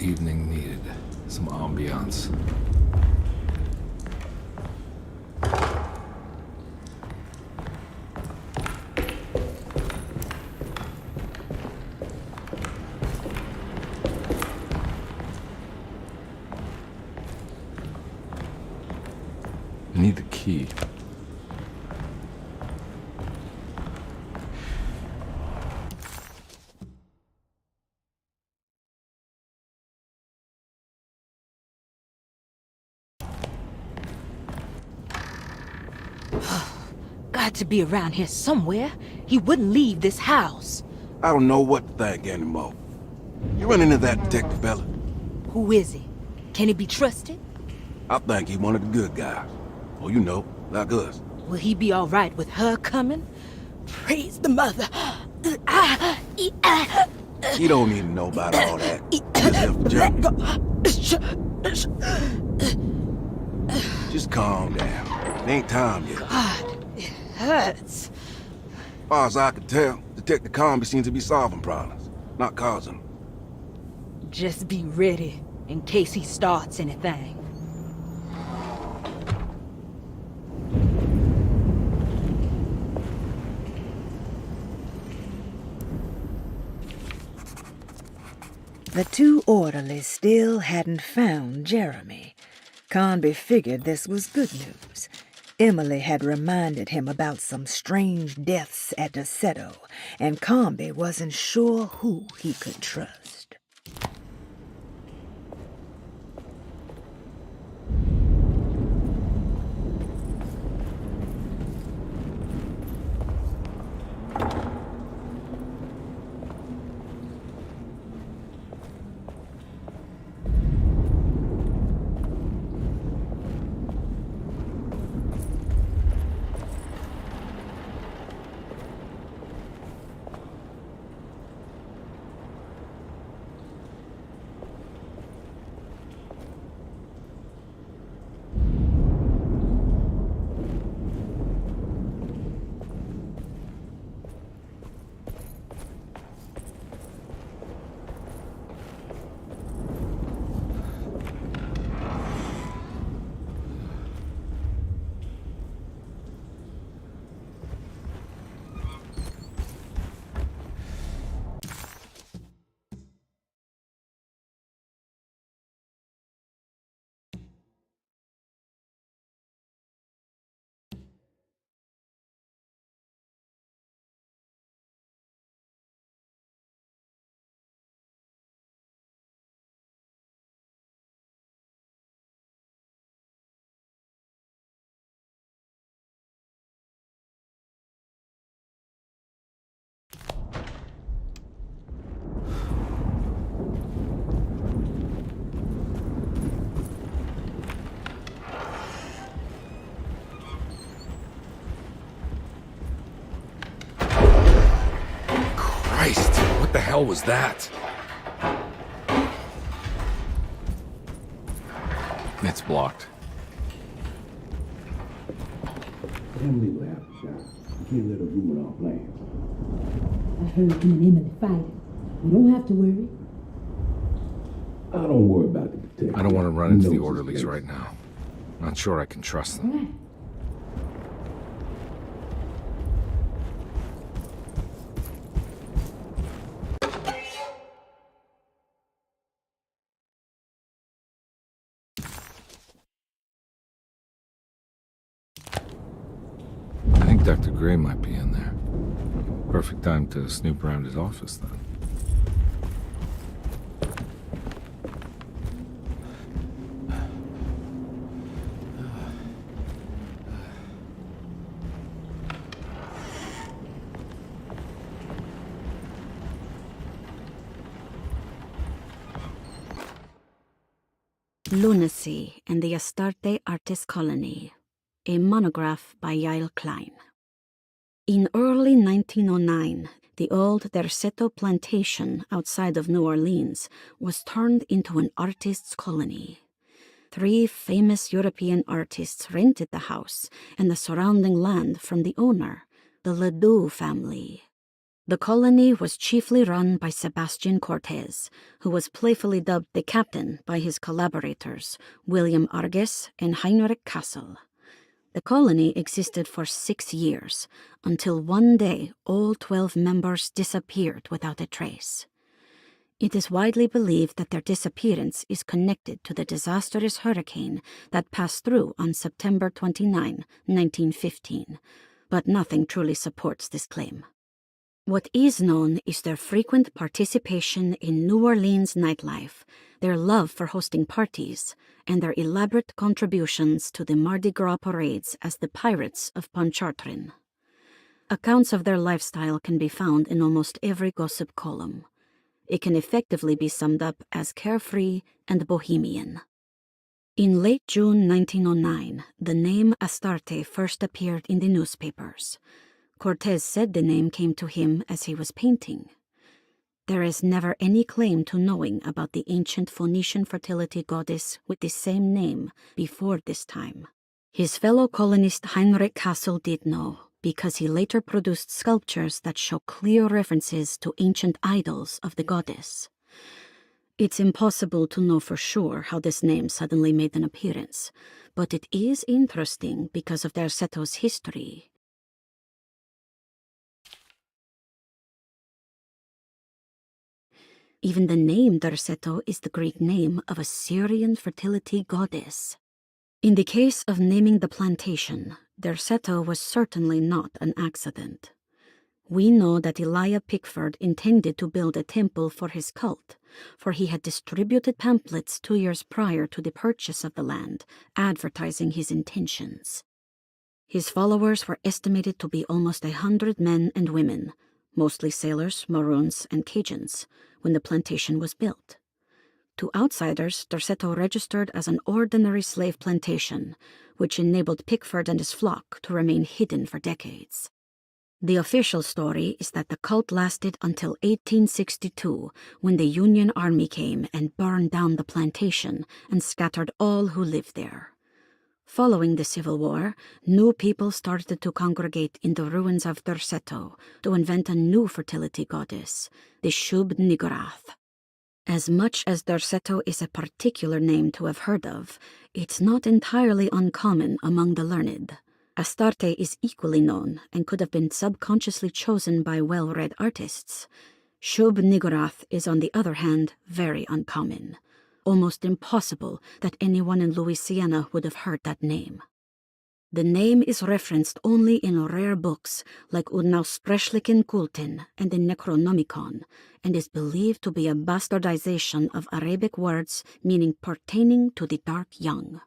evening needed. Some ambiance. I need the key. Got to be around here somewhere. He wouldn't leave this house. I don't know what to think anymore. You run into that detective fella? Who is he? Can he be trusted? I think he one of the good guys. Or you know, like us. Will he be all right with her coming? Praise the mother. You don't need to know about all that. Just calm down. It ain't time yet. God, it hurts. As far as I can tell, Detective Comby seems to be solving problems, not causing them. Just be ready in case he starts anything. The two orderlies still hadn't found Jeremy. Conby figured this was good news. Emily had reminded him about some strange deaths at Deseto, and Conby wasn't sure who he could trust. What the hell was that? It's blocked. Emily will have to shine. You can't let her ruin our plans. I heard him and Emily fighting. You don't have to worry. I don't worry about the detective. I don't want to run into He the knows his orderlies place. right now. Not sure I can trust them. Right. I think Dr. Gray might be in there. Perfect time to snoop around his office, then. Lunacy in the Astarte Artist Colony, a monograph by Yael Klein. In early 1909, the old Derceto plantation outside of New Orleans was turned into an artist's colony. 3 famous European artists rented the house and the surrounding land from the owner, the Ledoux family. The colony was chiefly run by Sebastian Cortez, who was playfully dubbed the captain by his collaborators, William Arges and Heinrich Kassel. The colony existed for 6 years, until one day all 12 members disappeared without a trace. It is widely believed that their disappearance is connected to the disastrous hurricane that passed through on September 29, 1915, but nothing truly supports this claim. What is known is their frequent participation in New Orleans nightlife, their love for hosting parties, and their elaborate contributions to the Mardi Gras parades as the Pirates of Pontchartrain. Accounts of their lifestyle can be found in almost every gossip column. It can effectively be summed up as carefree and bohemian. In late June 1909, the name Astarte first appeared in the newspapers. Cortez said the name came to him as he was painting. There is never any claim to knowing about the ancient Phoenician fertility goddess with the same name before this time. His fellow colonist Heinrich Kassel did know, because he later produced sculptures that show clear references to ancient idols of the goddess. It's impossible to know for sure how this name suddenly made an appearance, but it is interesting because of Derceto's history. Even the name Derceto is the Greek name of a Syrian fertility goddess. In the case of naming the plantation, Derceto was certainly not an accident. We know that Elijah Pickford intended to build a temple for his cult, for he had distributed pamphlets 2 years prior to the purchase of the land, advertising his intentions. His followers were estimated to be almost 100 men and women, mostly sailors, Maroons, and Cajuns, when the plantation was built. To outsiders, Derceto registered as an ordinary slave plantation, which enabled Pickford and his flock to remain hidden for decades. The official story is that the cult lasted until 1862, when the Union Army came and burned down the plantation and scattered all who lived there. Following the Civil War, new people started to congregate in the ruins of Derceto to invent a new fertility goddess, the Shub-Niggurath. As much as Derceto is a particular name to have heard of, it's not entirely uncommon among the learned. Astarte is equally known and could have been subconsciously chosen by well-read artists. Shub-Niggurath is, on the other hand, very uncommon. Almost impossible that anyone in Louisiana would have heard that name. The name is referenced only in rare books like Unaussprechlichen Kulten and the Necronomicon, and is believed to be a bastardization of Arabic words meaning pertaining to the dark young.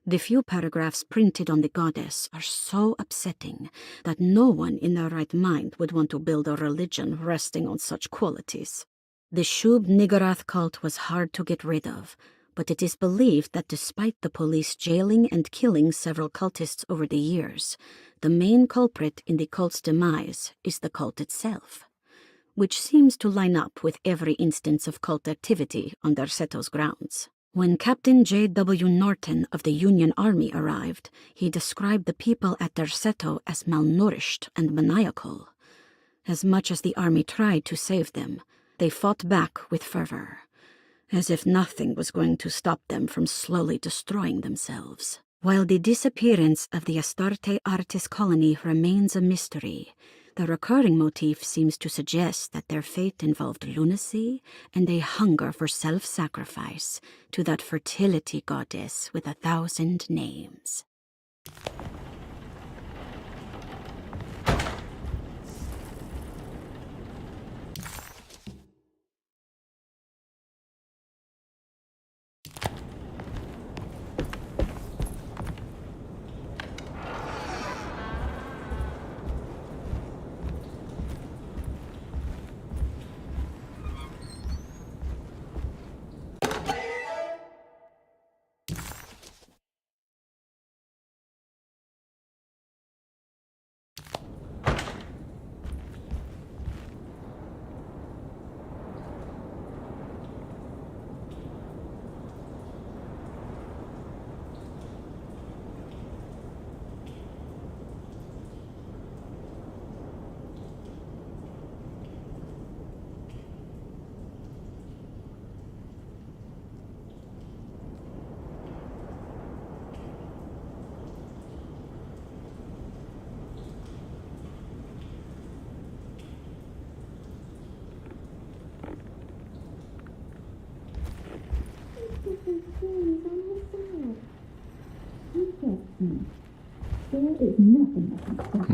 The few paragraphs printed on the goddess are so upsetting that no one in their right mind would want to build a religion resting on such qualities. The Shub-Niggurath cult was hard to get rid of, but it is believed that despite the police jailing and killing several cultists over the years, the main culprit in the cult's demise is the cult itself, which seems to line up with every instance of cult activity on Derceto's grounds. When Captain J.W. Norton of the Union Army arrived, he described the people at Derceto as malnourished and maniacal. As much as the army tried to save them, they fought back with fervor, as if nothing was going to stop them from slowly destroying themselves. While the disappearance of the Astarte artist colony remains a mystery, the recurring motif seems to suggest that their fate involved lunacy and a hunger for self-sacrifice to that fertility goddess with 1,000 names. There's nothing I can stop.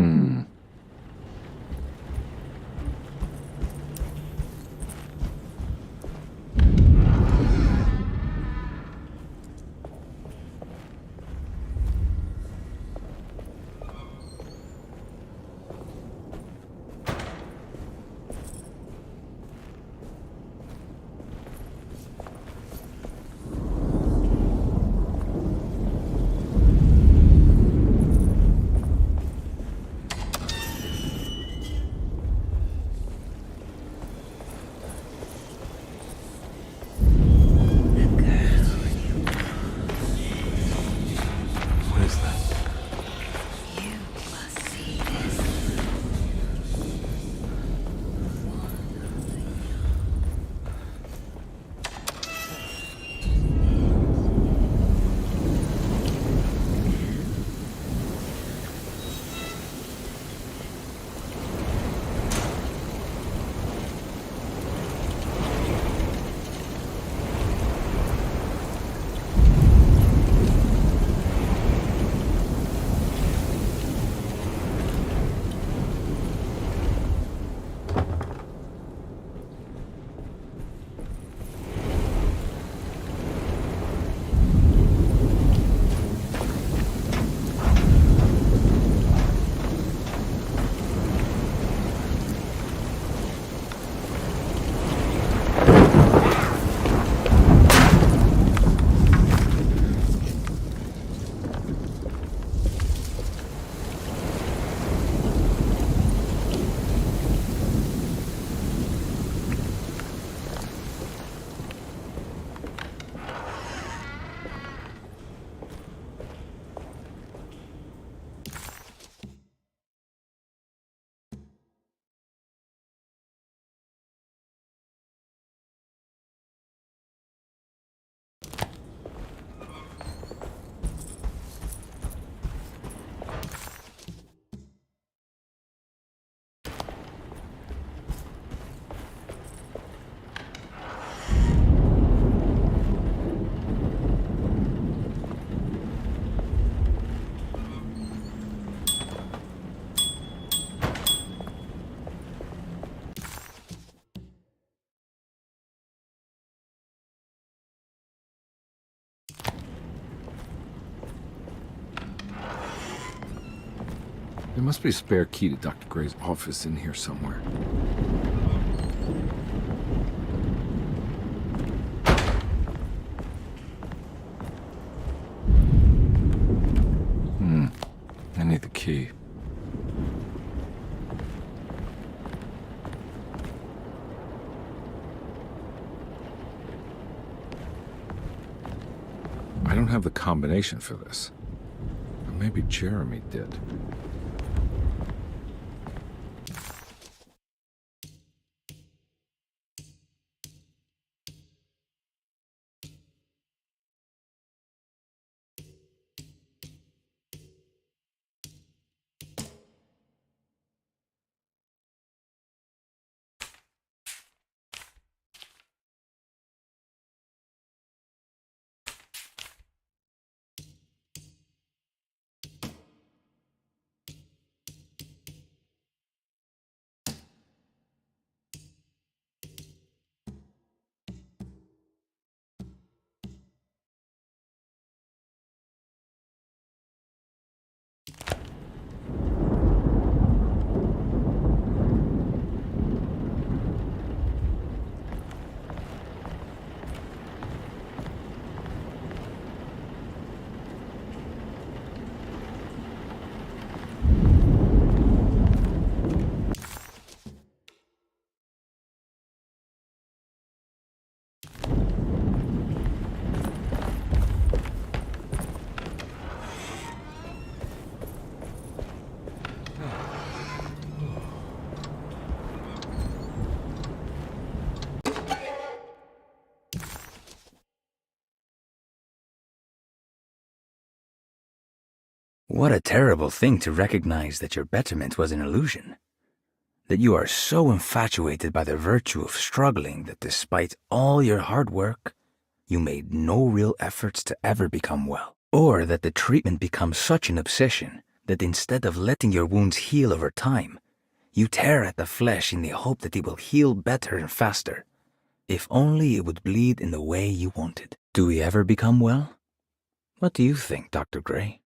What is that? You must see this. There must be a spare key to Dr. Gray's office in here somewhere. I need the key. I don't have the combination for this. But maybe Jeremy did. What a terrible thing to recognize that your betterment was an illusion. That you are so infatuated by the virtue of struggling that despite all your hard work, you made no real efforts to ever become well. Or that the treatment becomes such an obsession that instead of letting your wounds heal over time, you tear at the flesh in the hope that it will heal better and faster. If only it would bleed in the way you wanted. Do we ever become well? What do you think, Dr. Gray?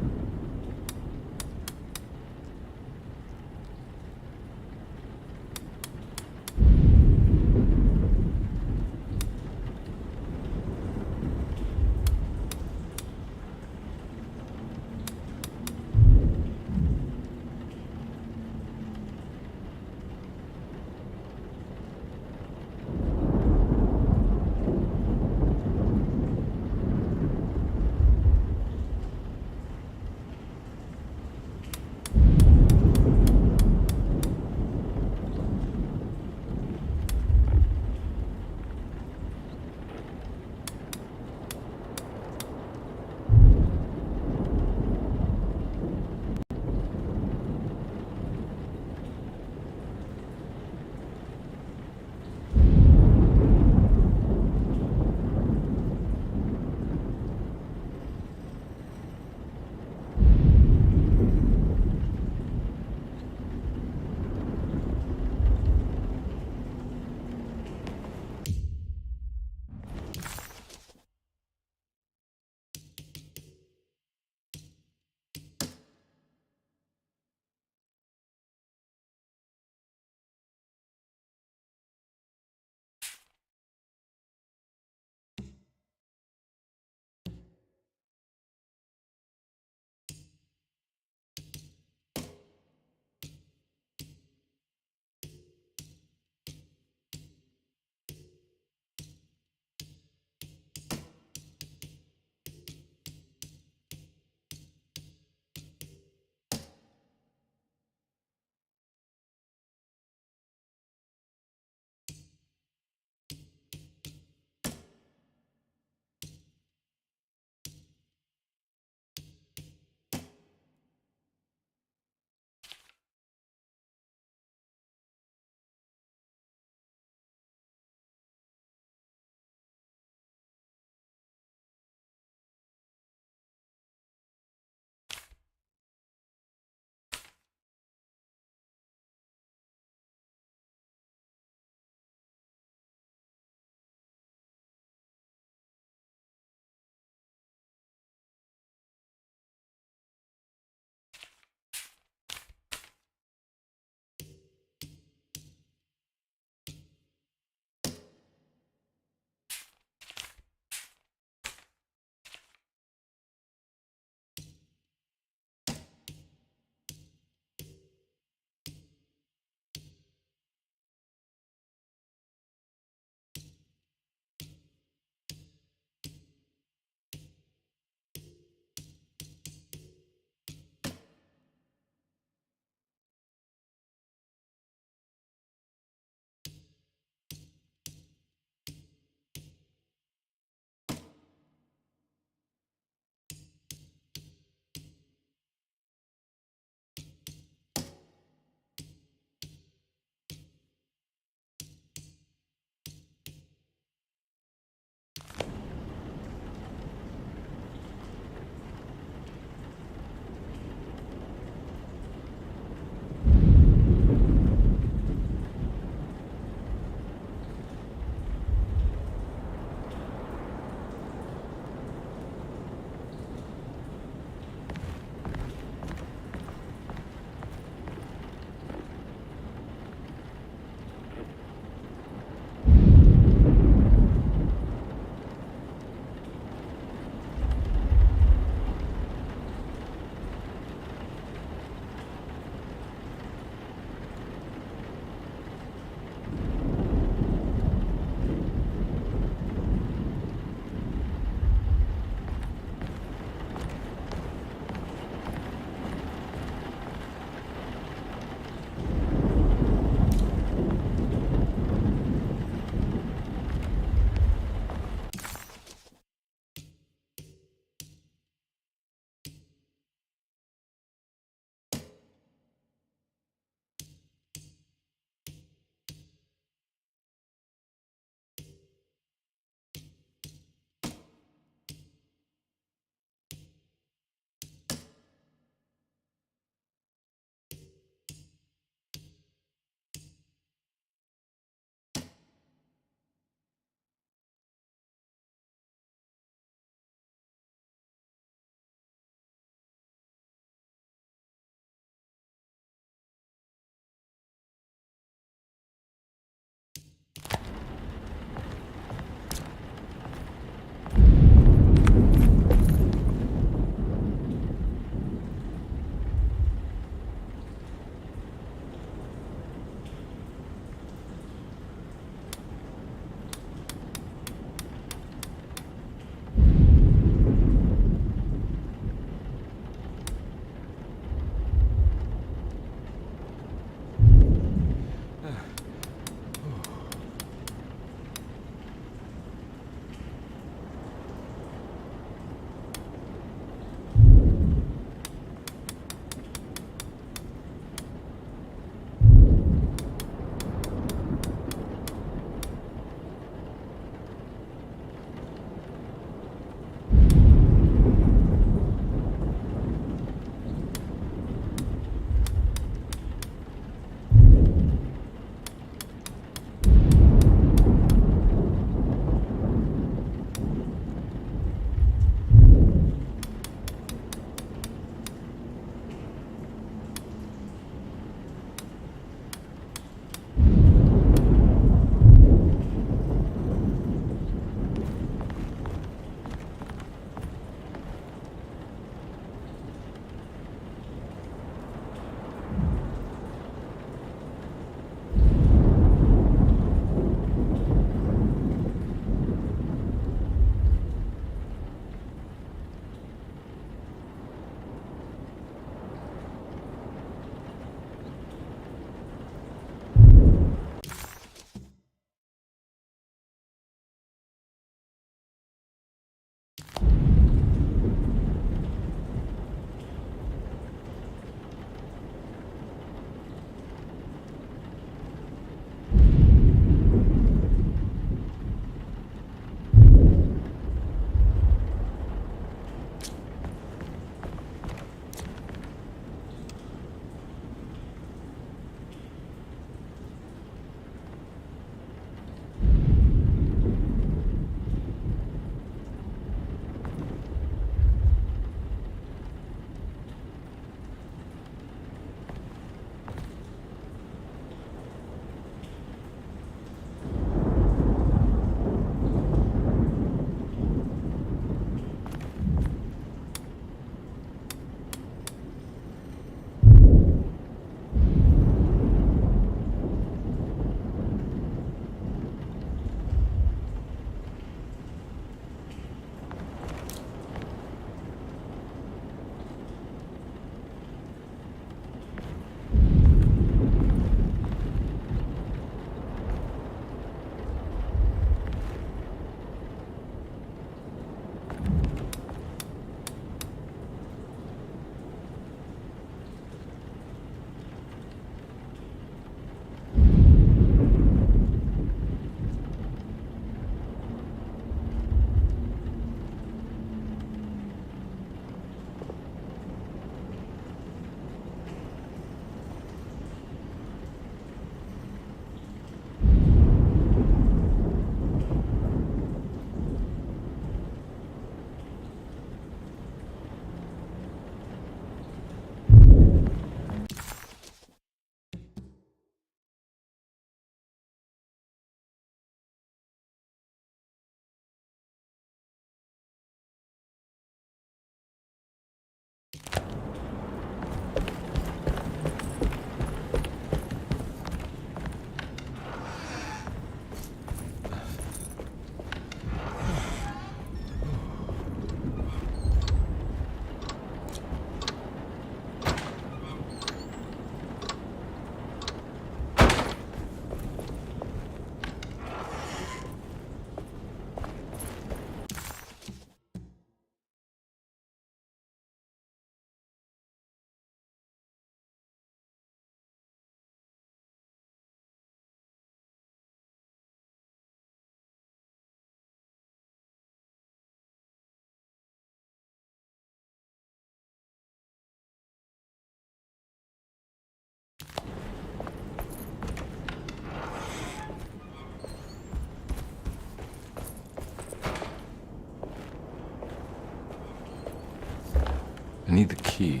need the key.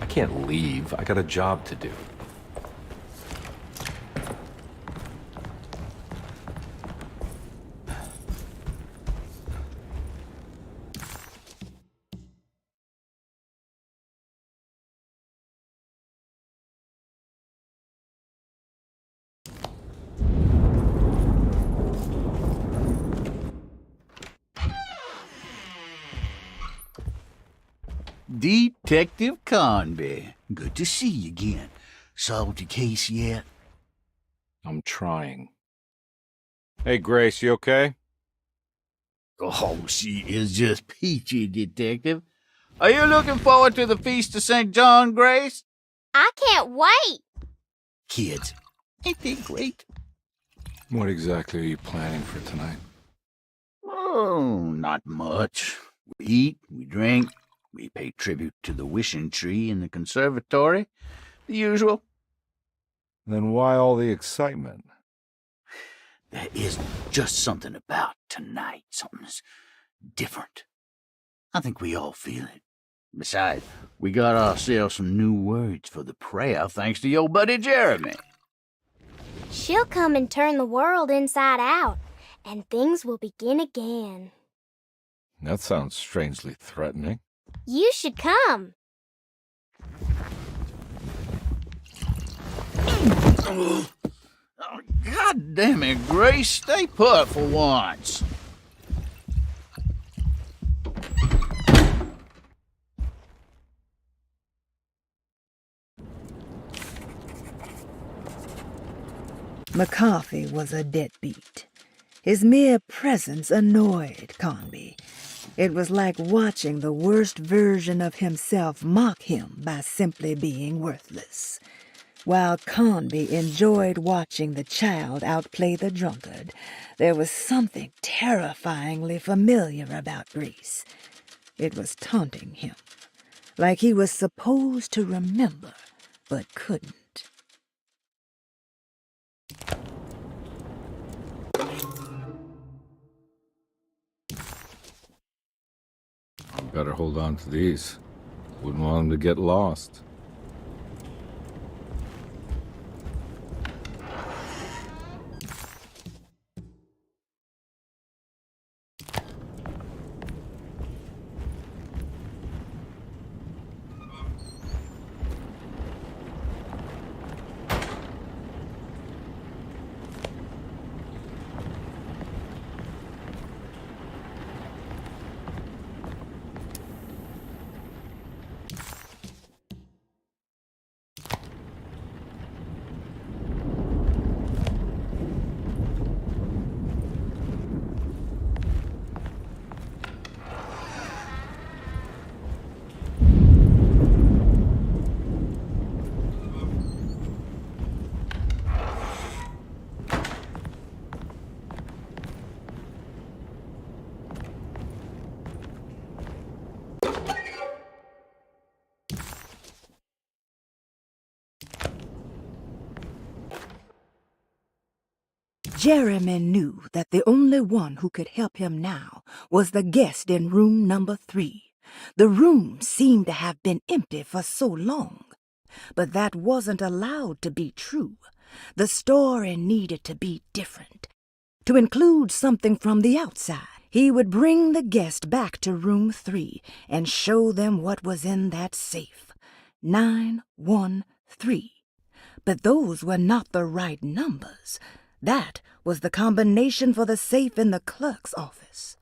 I can't leave. I got a job to do. Detective Conby. Good to see you again. Solved your case yet? I'm trying. Hey, Grace, you okay? Oh, she is just peachy, Detective. Are you looking forward to the Feast of St. John, Grace? I can't wait. Kids, ain't they great? What exactly are you planning for tonight? Oh, not much. We eat, we drink, we pay tribute to the wishing tree in the conservatory. The usual. Then why all the excitement? There is just something about tonight. Something's different. I think we all feel it. Besides, we got ourselves some new words for the prayer thanks to your buddy Jeremy. She'll come and turn the world inside out, and things will begin again. That sounds strangely threatening. You should come. Oh, God damn it, Grace. Stay put for once. McCarthy was a deadbeat. His mere presence annoyed Conby. It was like watching the worst version of himself mock him by simply being worthless. While Conby enjoyed watching the child outplay the drunkard, there was something terrifyingly familiar about Grace. It was taunting him, like he was supposed to remember, but couldn't. Better hold on to these. Wouldn't want them to get lost. Jeremy knew that the only one who could help him now was the guest in room number 3. The room seemed to have been empty for so long. But that wasn't allowed to be true. The story needed to be different. To include something from the outside, he would bring the guest back to room 3 and show them what was in that safe. 913. But those were not the right numbers. That was the combination for the safe in the clerk's office.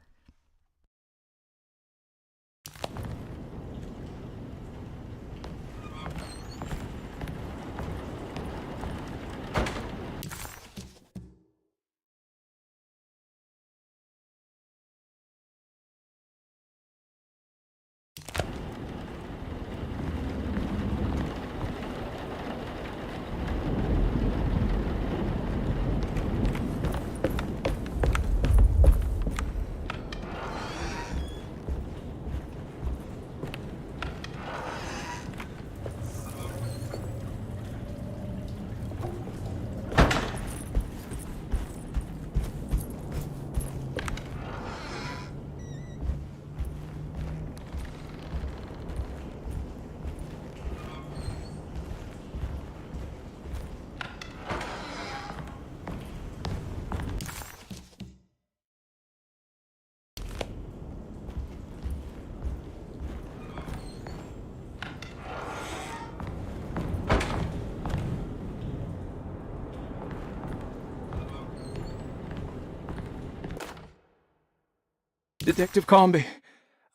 Detective Comby,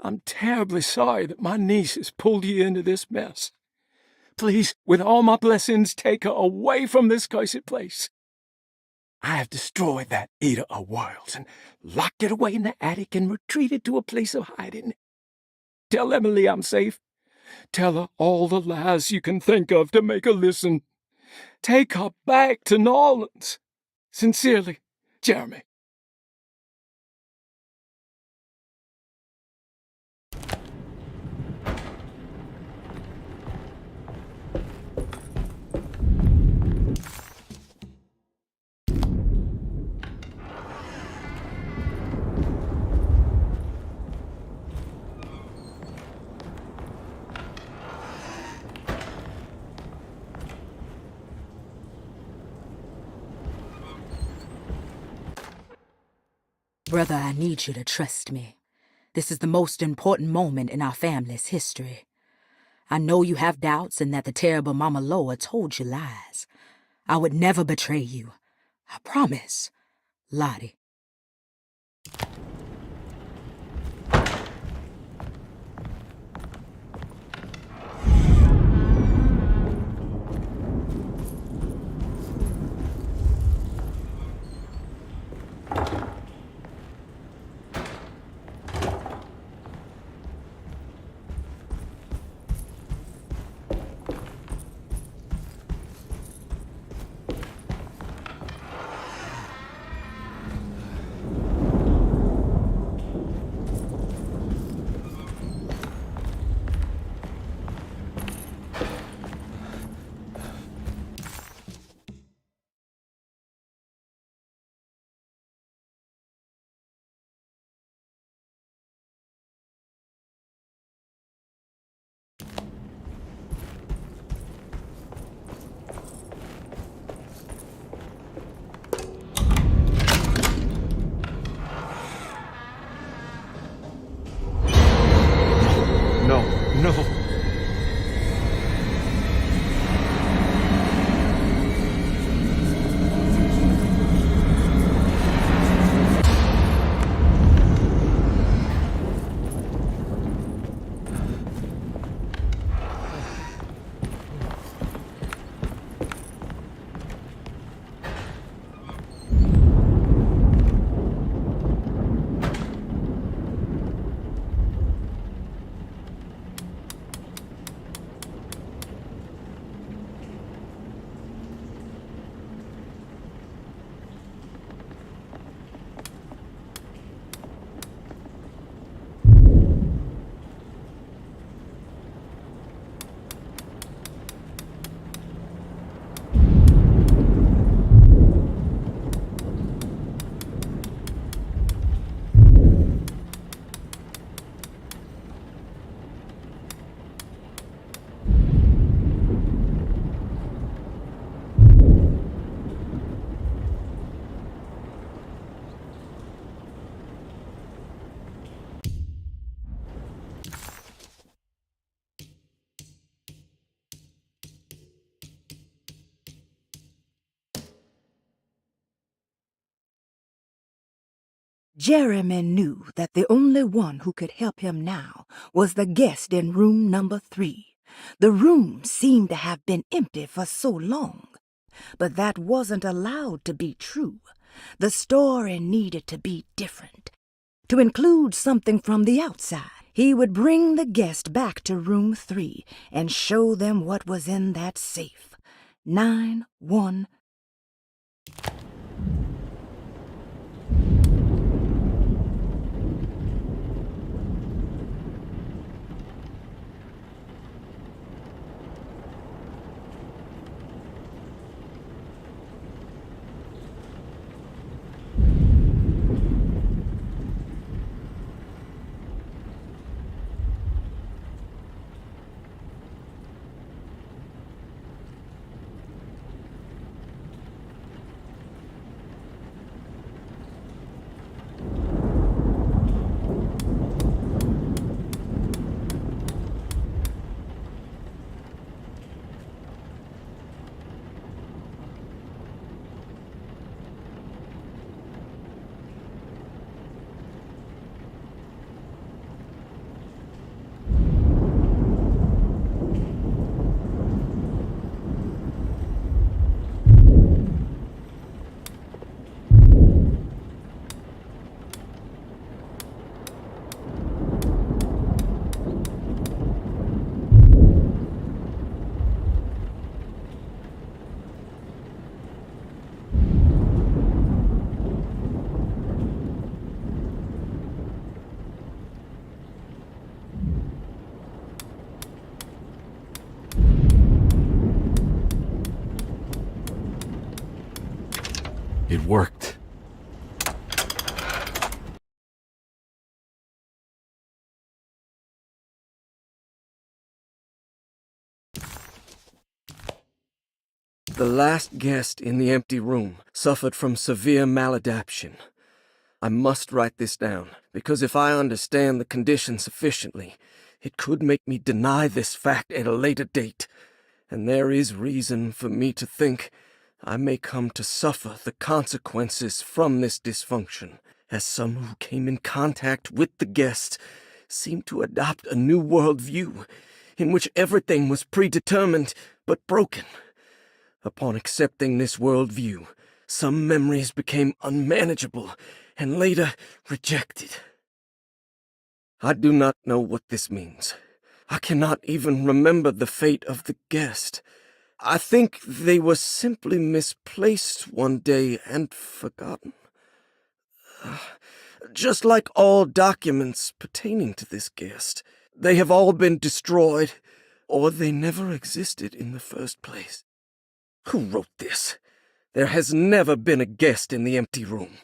I'm terribly sorry that my niece has pulled you into this mess. Please, with all my blessings, take her away from this cursed place. I have destroyed that eater of worlds and locked it away in the attic and retreated to a place of hiding. Tell Emily I'm safe. Tell her all the lies you can think of to make her listen. Take her back to New Orleans. Sincerely, Jeremy. Brother, I need you to trust me. This is the most important moment in our family's history. I know you have doubts and that the terrible Mama Loa told you lies. I would never betray you. I promise. Lottie. No. Jeremy knew that the only one who could help him now was the guest in room number 3. The room seemed to have been empty for so long. But that wasn't allowed to be true. The story needed to be different. To include something from the outside, he would bring the guest back to room 3 and show them what was in that safe. 9-1. It worked. The last guest in the empty room suffered from severe maladaptation. I must write this down, because if I understand the condition sufficiently, it could make me deny this fact at a later date, and there is reason for me to think I may come to suffer the consequences from this dysfunction, as some who came in contact with the guest seemed to adopt a new worldview in which everything was predetermined but broken. Upon accepting this worldview, some memories became unmanageable and later rejected. I do not know what this means. I cannot even remember the fate of the guest. I think they were simply misplaced one day and forgotten. Just like all documents pertaining to this guest, they have all been destroyed, or they never existed in the first place. Who wrote this? There has never been a guest in the empty room.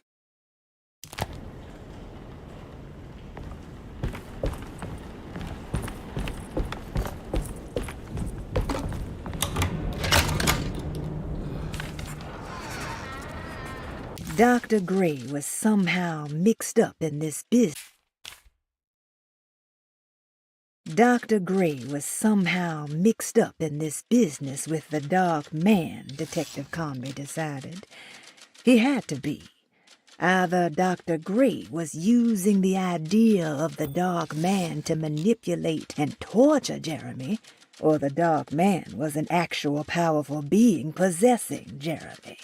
Dr. Gray was somehow mixed up in this business. Dr. Gray was somehow mixed up in this business with the Dark Man, Detective Conby decided. He had to be. Either Dr. Gray was using the idea of the Dark Man to manipulate and torture Jeremy, or the Dark Man was an actual powerful being possessing Jeremy.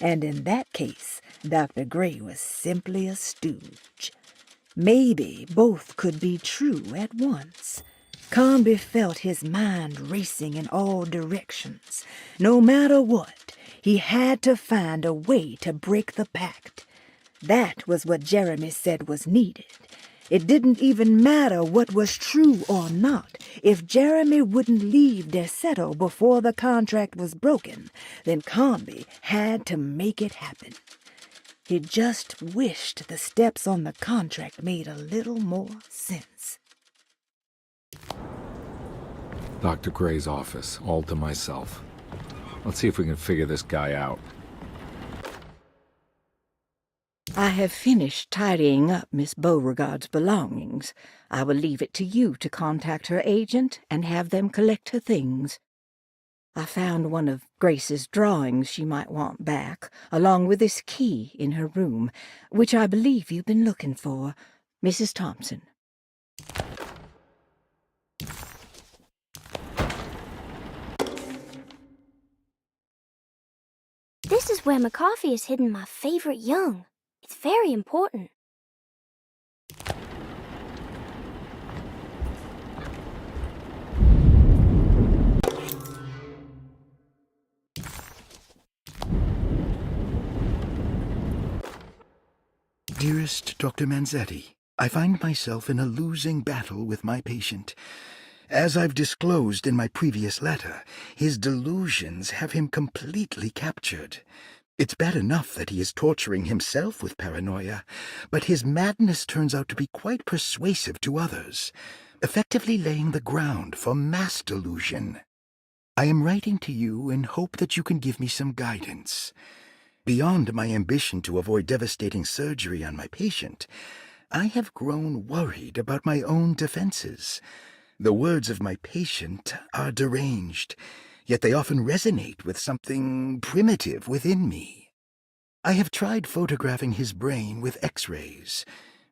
And in that case, Dr. Gray was simply a stooge. Maybe both could be true at once. Conby felt his mind racing in all directions. No matter what, he had to find a way to break the pact. That was what Jeremy said was needed. It didn't even matter what was true or not. If Jeremy wouldn't leave Derceto before the contract was broken, then Conby had to make it happen. He just wished the steps on the contract made a little more sense. Dr. Gray's office, all to myself. Let's see if we can figure this guy out. I have finished tidying up Miss Beauregard's belongings. I will leave it to you to contact her agent and have them collect her things. I found one of Grace's drawings she might want back, along with this key in her room, which I believe you've been looking for. Mrs. Thompson. This is where McCarthy has hidden my favorite young. It's very important. Dearest Dr. Manzetti, I find myself in a losing battle with my patient. As I've disclosed in my previous letter, his delusions have him completely captured. It's bad enough that he is torturing himself with paranoia, but his madness turns out to be quite persuasive to others, effectively laying the ground for mass delusion. I am writing to you in hope that you can give me some guidance. Beyond my ambition to avoid devastating surgery on my patient, I have grown worried about my own defenses. The words of my patient are deranged, yet they often resonate with something primitive within me. I have tried photographing his brain with X-rays.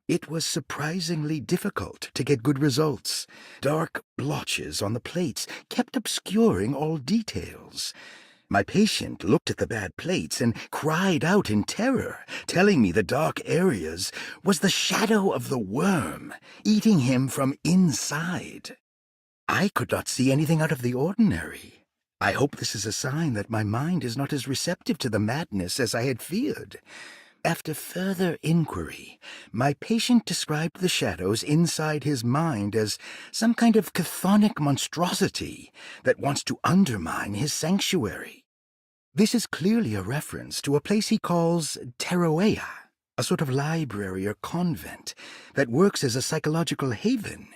It was surprisingly difficult to get good results. Dark blotches on the plates kept obscuring all details. My patient looked at the bad plates and cried out in terror, telling me the dark areas was the shadow of the worm, eating him from inside. I could not see anything out of the ordinary. I hope this is a sign that my mind is not as receptive to the madness as I had feared. After further inquiry, my patient described the shadows inside his mind as some kind of chthonic monstrosity that wants to undermine his sanctuary. This is clearly a reference to a place he calls Teroea, a sort of library or convent that works as a psychological haven.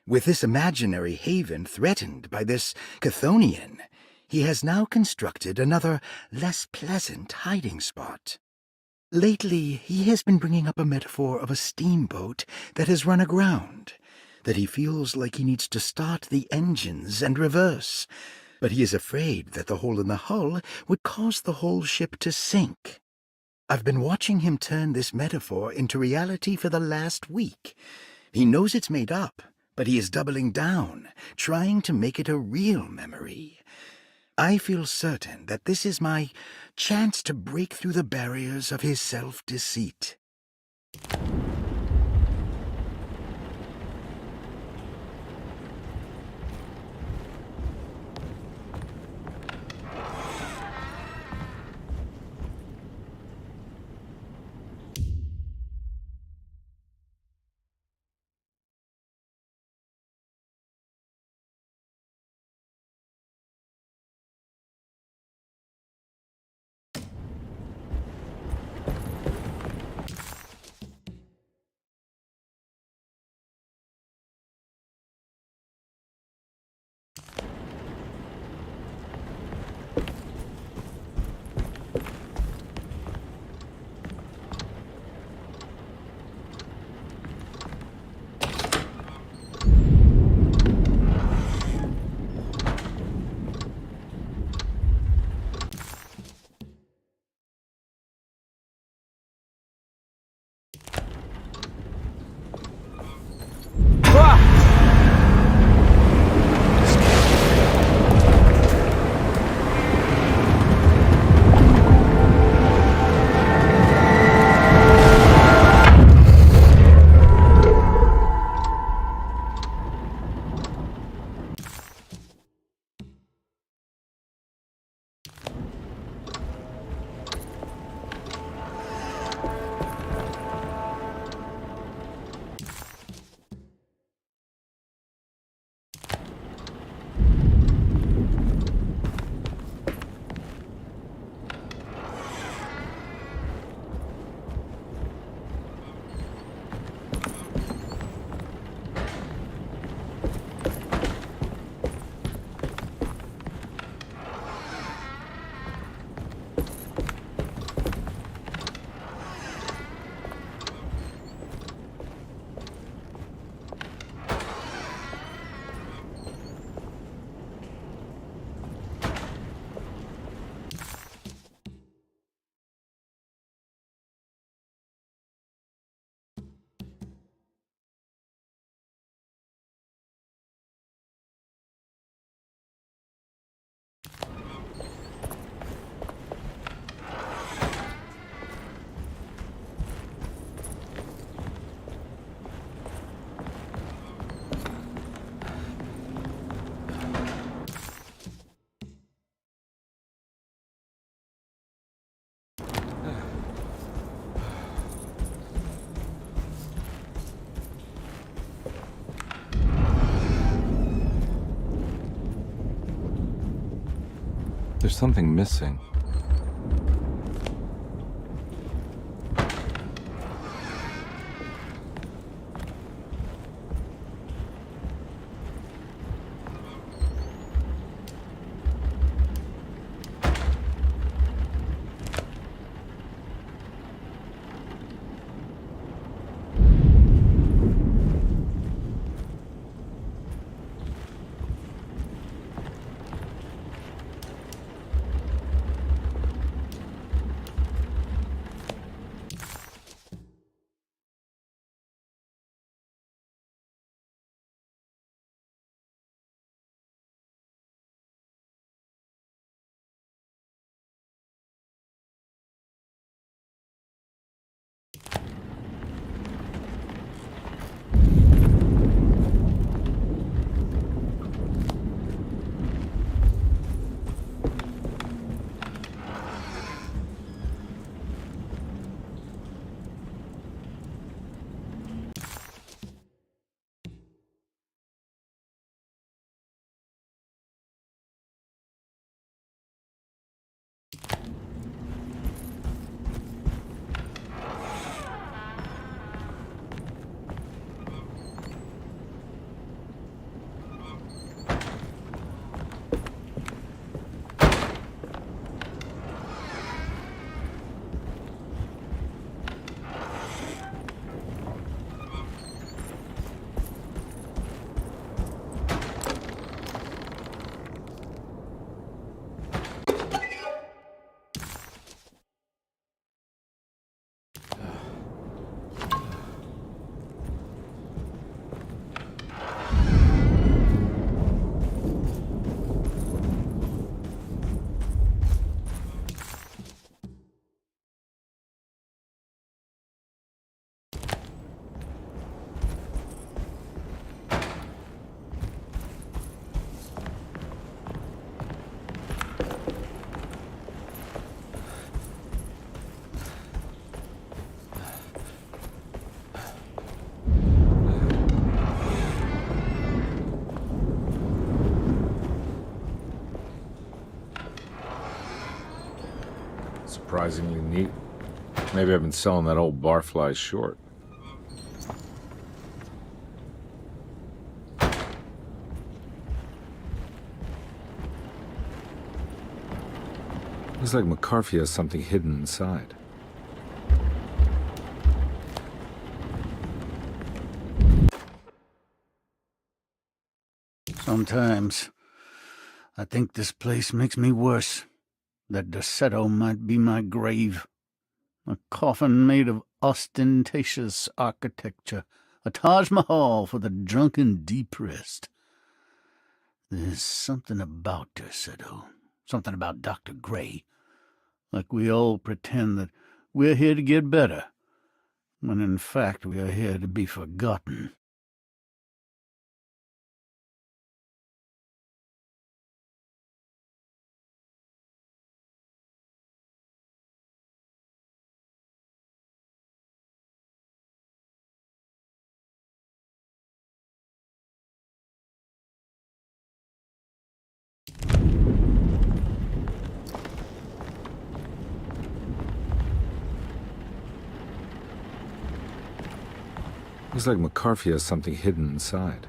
With this imaginary haven threatened by this Chthonian, he has now constructed another, less pleasant hiding spot. Lately, he has been bringing up a metaphor of a steamboat that has run aground, that he feels like he needs to start the engines and reverse, but he is afraid that the hole in the hull would cause the whole ship to sink. I've been watching him turn this metaphor into reality for the last week. He knows it's made up, but he is doubling down, trying to make it a real memory. I feel certain that this is my chance to break through the barriers of his self-deceit. There's something missing. surprisingly neat. Maybe I've been selling that old barfly short. Looks like McCarthy has something hidden inside. Sometimes I think this place makes me worse. That Derceto might be my grave. A coffin made of ostentatious architecture. A Taj Mahal for the drunken depressed. There's something about Derceto. Something about Dr. Gray. Like we all pretend that we're here to get better, when in fact we are here to be forgotten. Looks like McCarthy has something hidden inside.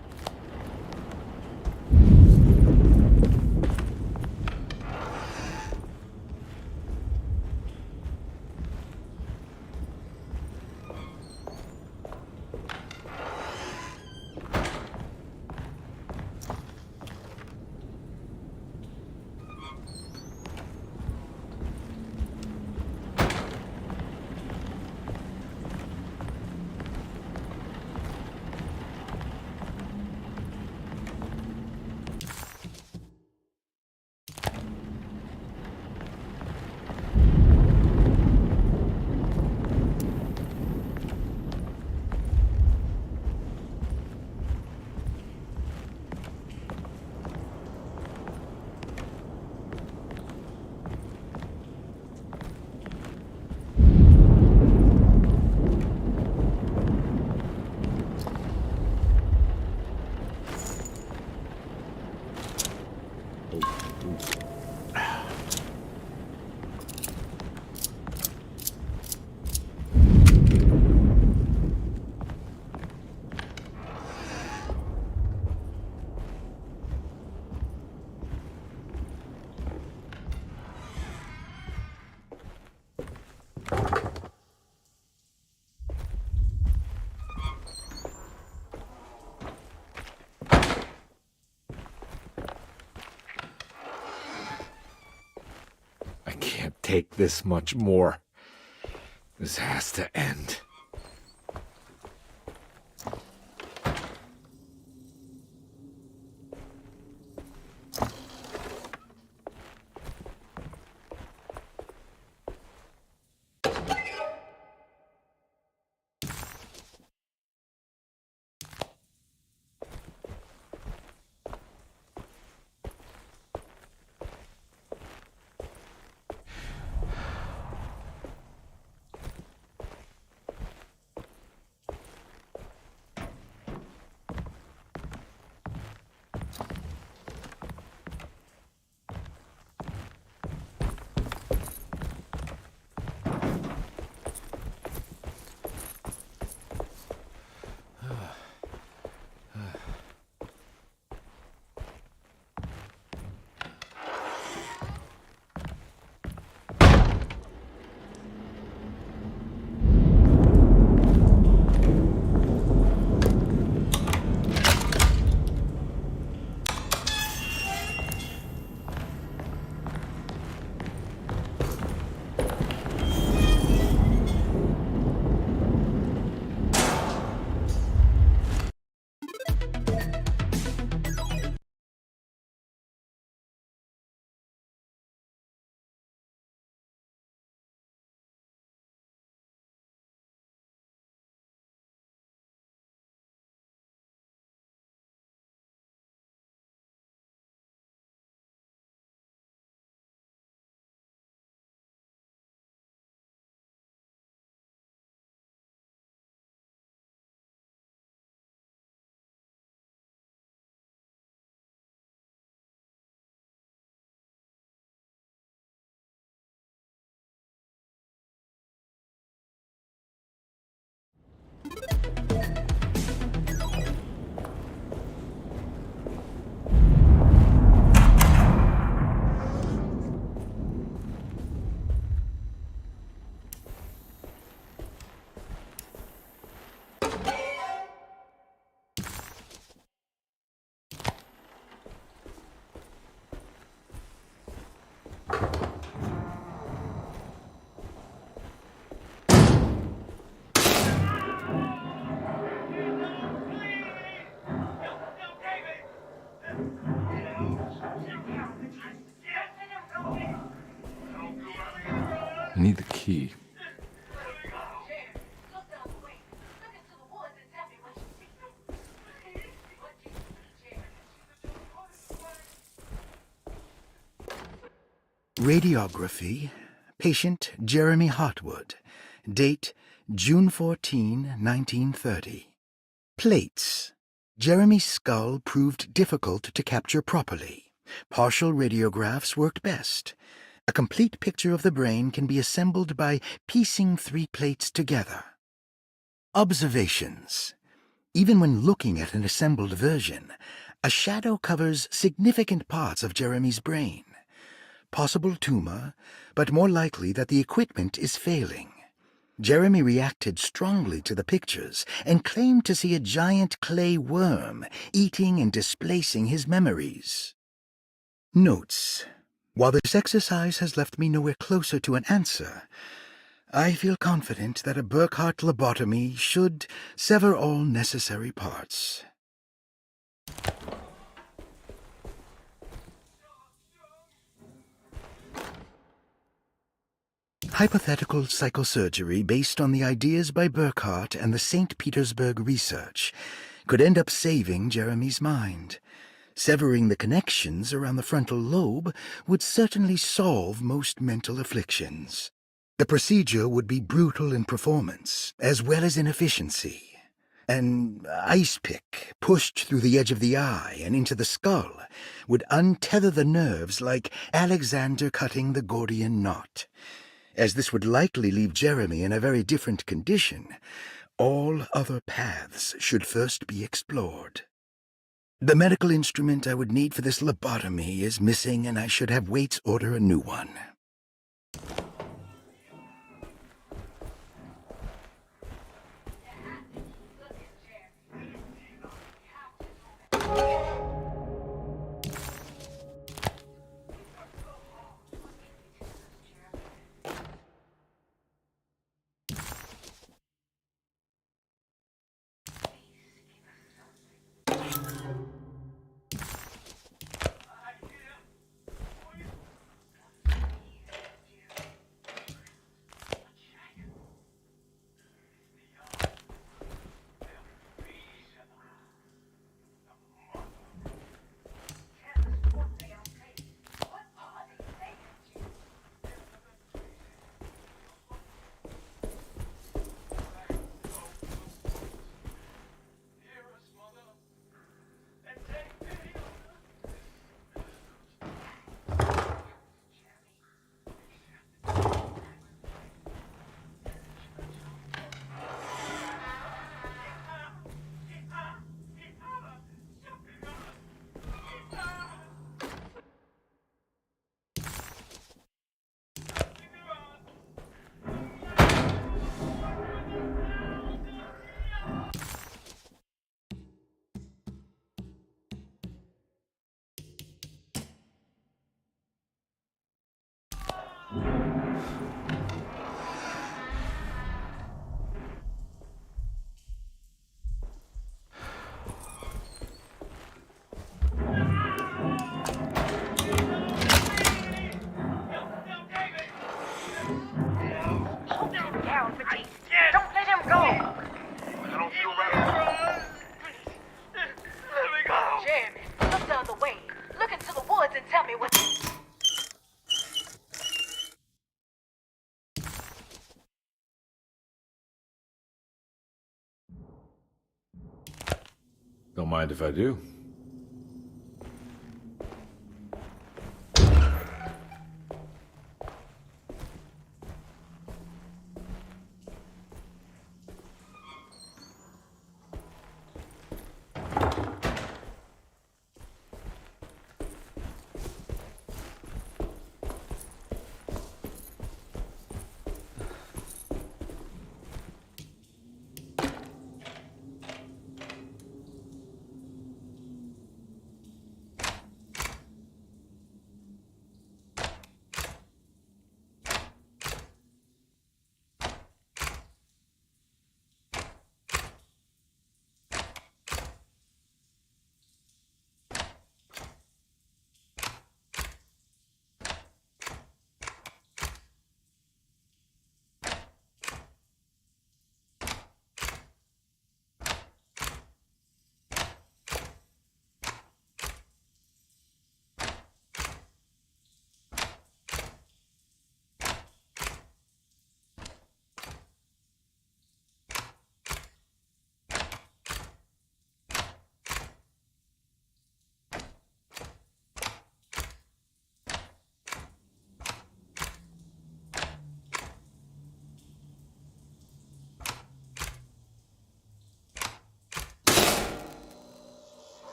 I can't take this much more. This has to end. I need the key. Radiography. Patient Jeremy Hartwood. Date June 14, 1930. Plates. Jeremy's skull proved difficult to capture properly. Partial radiographs worked best. A complete picture of the brain can be assembled by piecing 3 plates together. Observations. Even when looking at an assembled version, a shadow covers significant parts of Jeremy's brain. Possible tumor, but more likely that the equipment is failing. Jeremy reacted strongly to the pictures and claimed to see a giant clay worm eating and displacing his memories. Notes. While this exercise has left me nowhere closer to an answer, I feel confident that a Burkhardt lobotomy should sever all necessary parts. Hypothetical psychosurgery based on the ideas by Burkhardt and the St. Petersburg research could end up saving Jeremy's mind. Severing the connections around the frontal lobe would certainly solve most mental afflictions. The procedure would be brutal in performance, as well as in efficiency. An ice pick pushed through the edge of the eye and into the skull would untether the nerves like Alexander cutting the Gordian knot. As this would likely leave Jeremy in a very different condition, all other paths should first be explored. The medical instrument I would need for this lobotomy is missing, and I should have Waits order a new one. Don't mind if I do.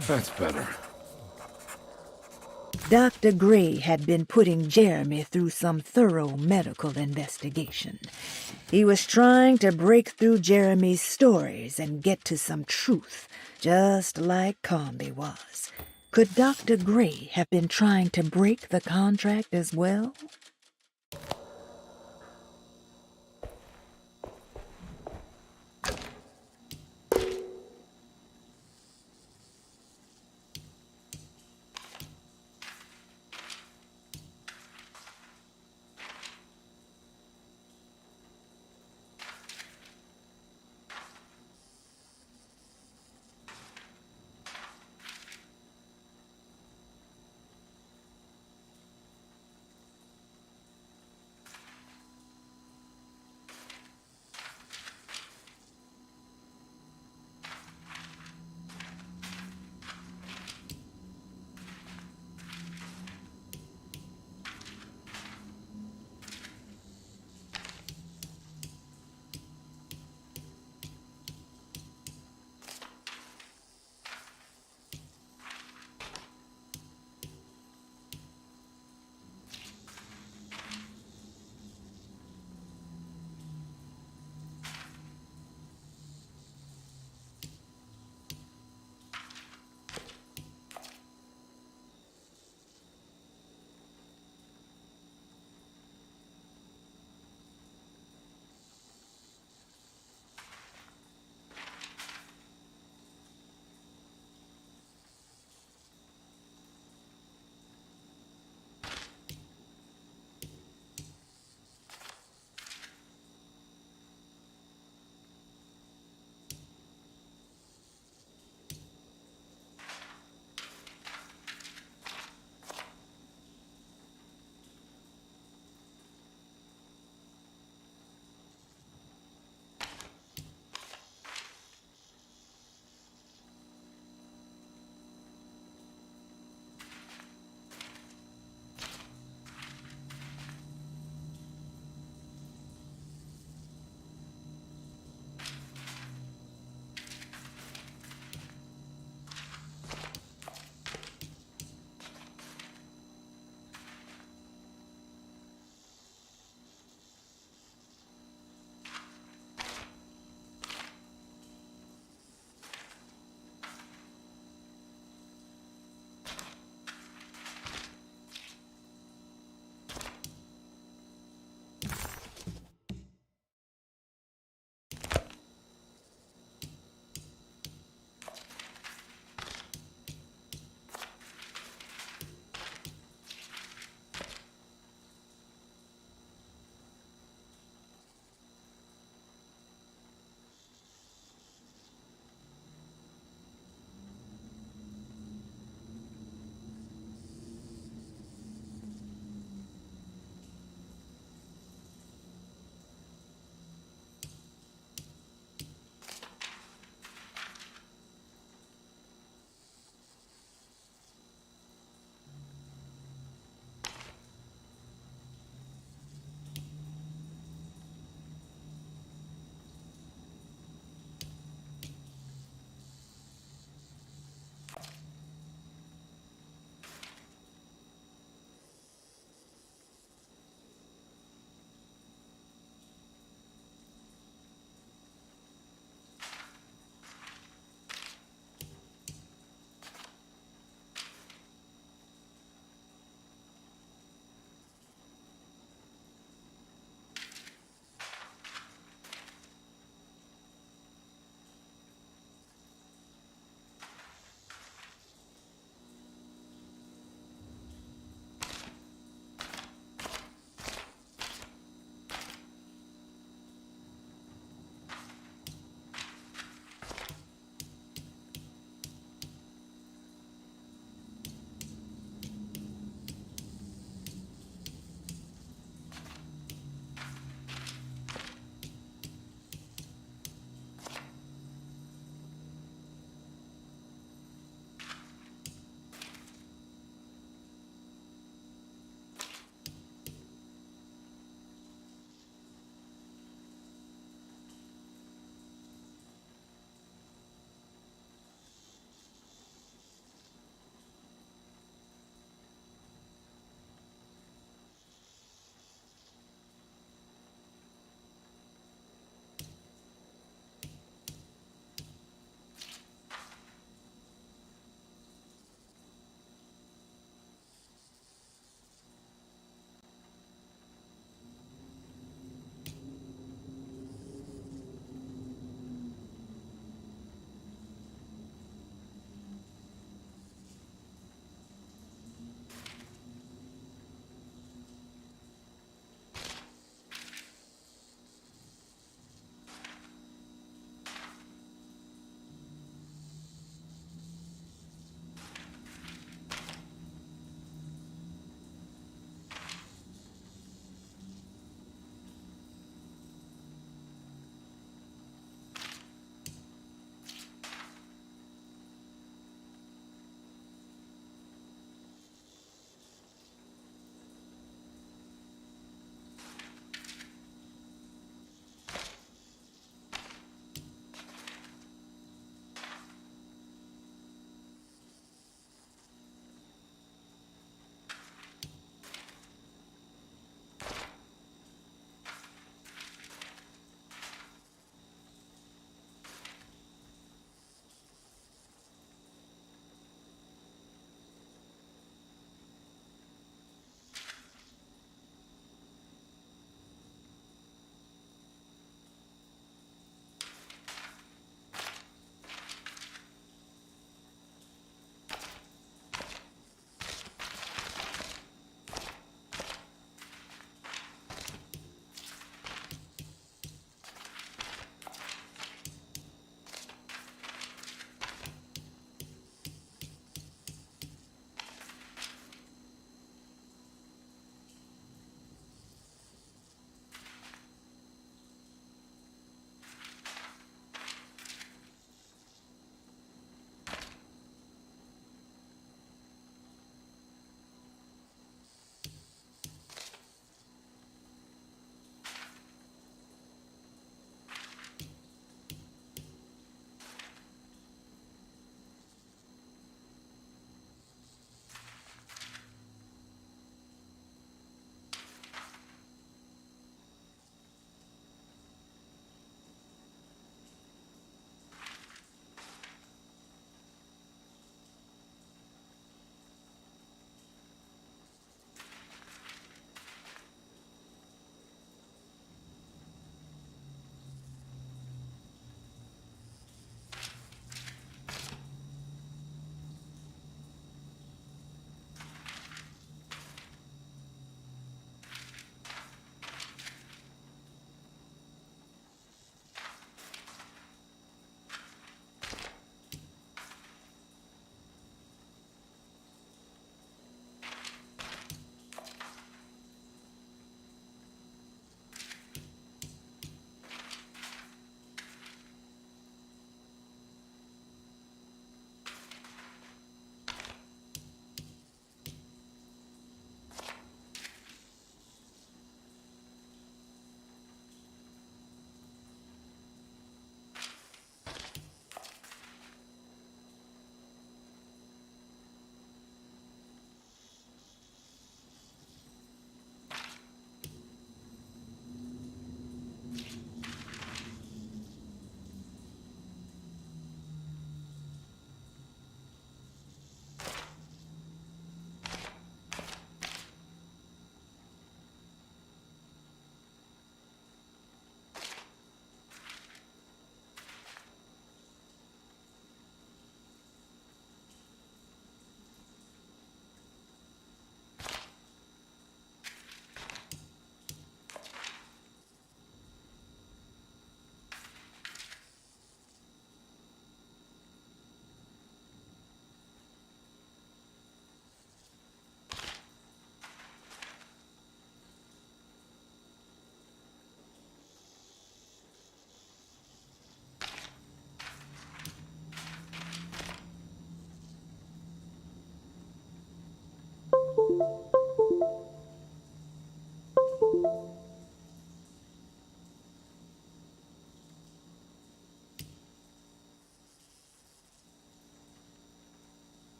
That's better. Dr. Gray had been putting Jeremy through some thorough medical investigation. He was trying to break through Jeremy's stories and get to some truth, just like Comby was. Could Dr. Gray have been trying to break the contract as well?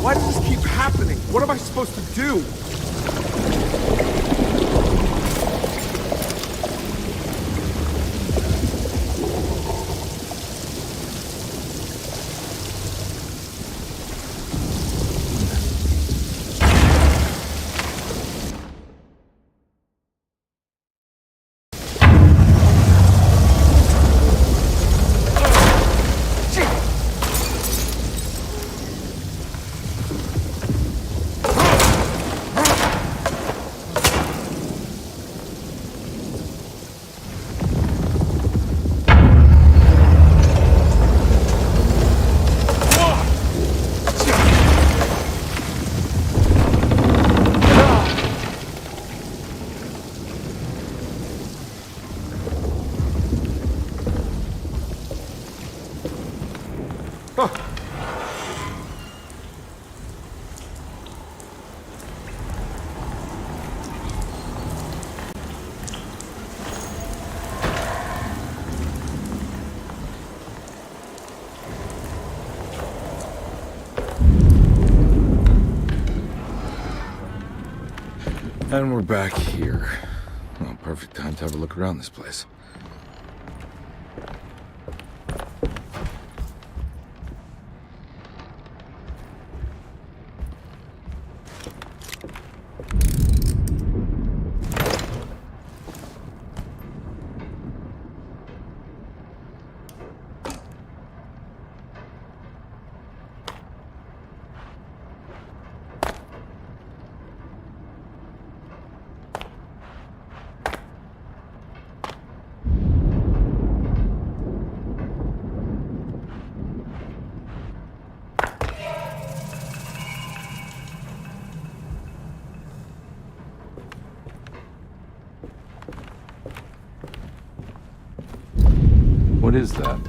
Why does this keep happening? What am I supposed to do? And we're back here. Well, perfect time to have a look around this place. What is that?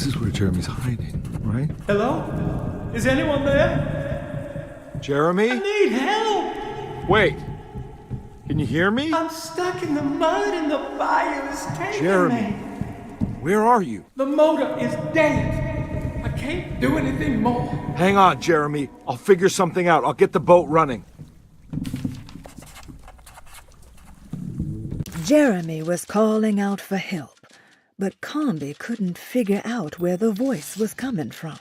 This is where Jeremy's hiding, right? Hello? Is anyone there? Jeremy? I need help! Wait! Can you hear me? I'm stuck in the mud and the fire is taking Jeremy. me. Where are you? The motor is dead. I can't do anything more. Hang on, Jeremy. I'll figure something out. I'll get the boat running. Jeremy was calling out for help, but Comby couldn't figure out where the voice was coming from.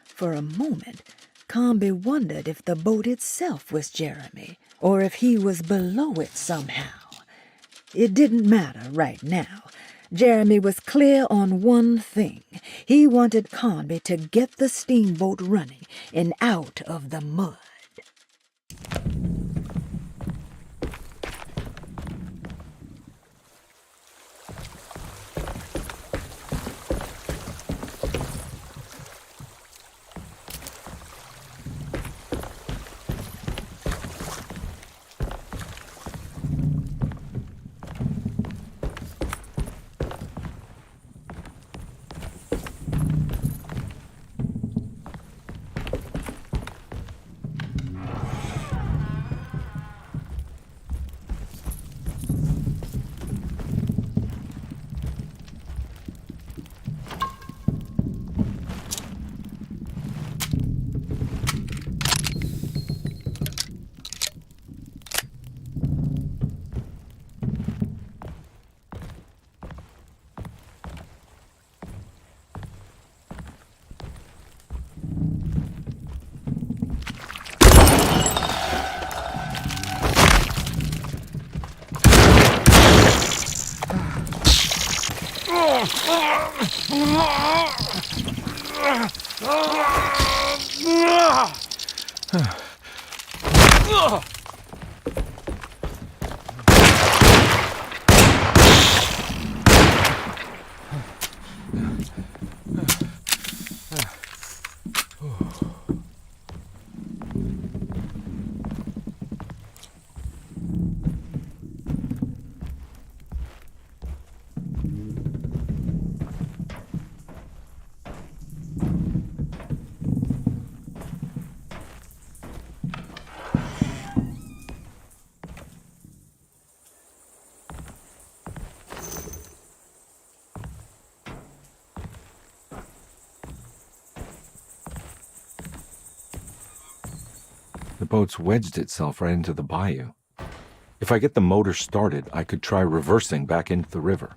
For a moment, Comby wondered if the boat itself was Jeremy, or if he was below it somehow. It didn't matter right now. Jeremy was clear on one thing. He wanted Comby to get the steamboat running and out of the mud. The boat's wedged itself right into the bayou. If I get the motor started, I could try reversing back into the river.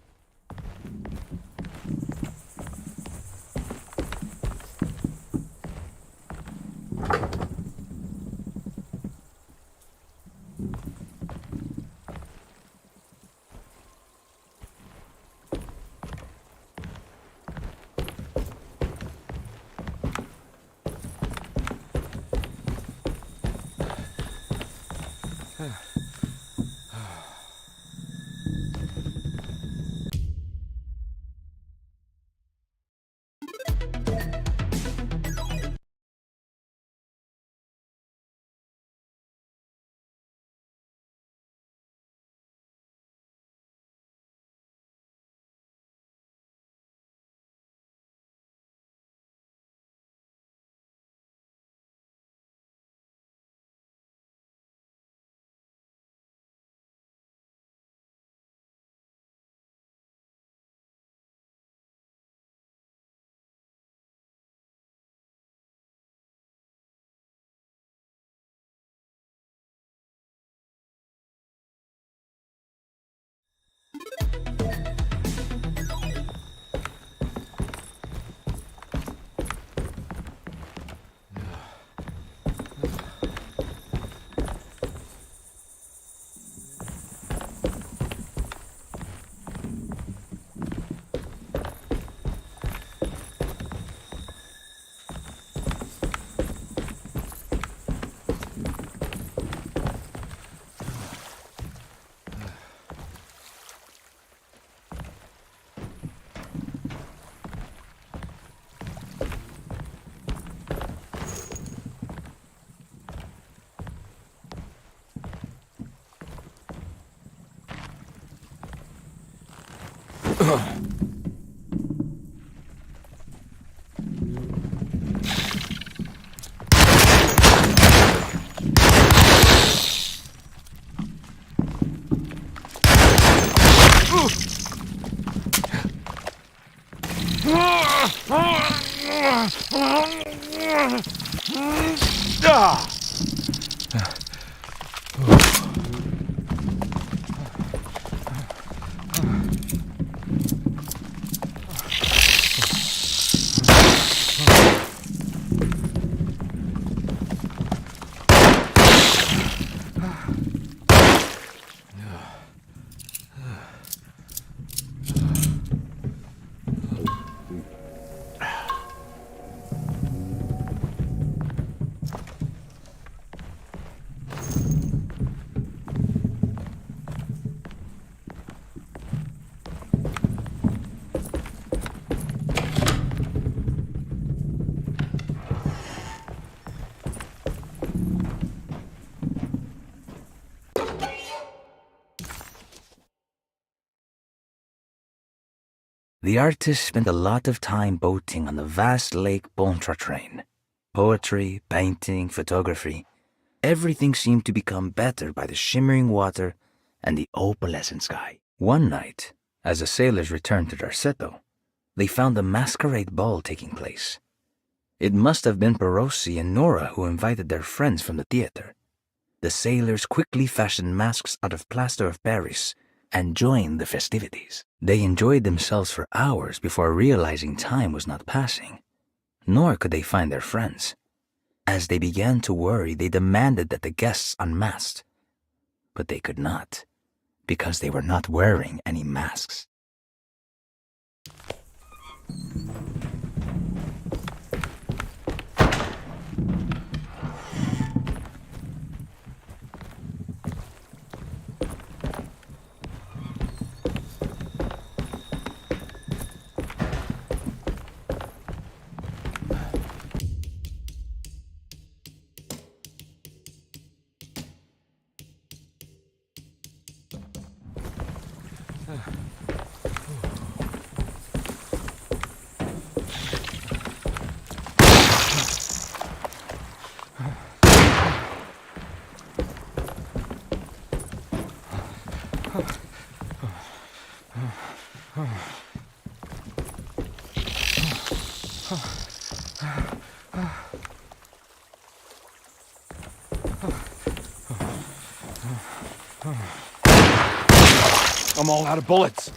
The artist spent a lot of time boating on the vast Lake Pontchartrain. Poetry, painting, photography, everything seemed to become better by the shimmering water and the opalescent sky. One night, as the sailors returned to Darceto, they found a masquerade ball taking place. It must have been Perosi and Nora who invited their friends from the theater. The sailors quickly fashioned masks out of plaster of Paris and joined the festivities. They enjoyed themselves for hours before realizing time was not passing, nor could they find their friends. As they began to worry, they demanded that the guests unmasked, but they could not, because they were not wearing any masks. I'm all out of bullets.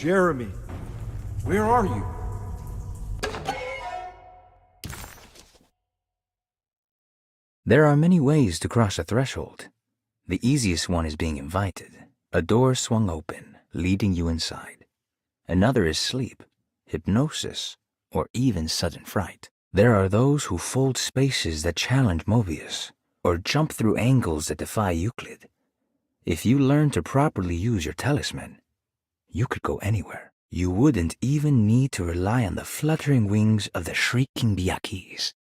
Jeremy, where are you? There are many ways to cross a threshold. The easiest one is being invited. A door swung open, leading you inside. Another is sleep, hypnosis, or even sudden fright. There are those who fold spaces that challenge Mobius, or jump through angles that defy Euclid. If you learn to properly use your talisman, you could go anywhere. You wouldn't even need to rely on the fluttering wings of the shrieking Biakis.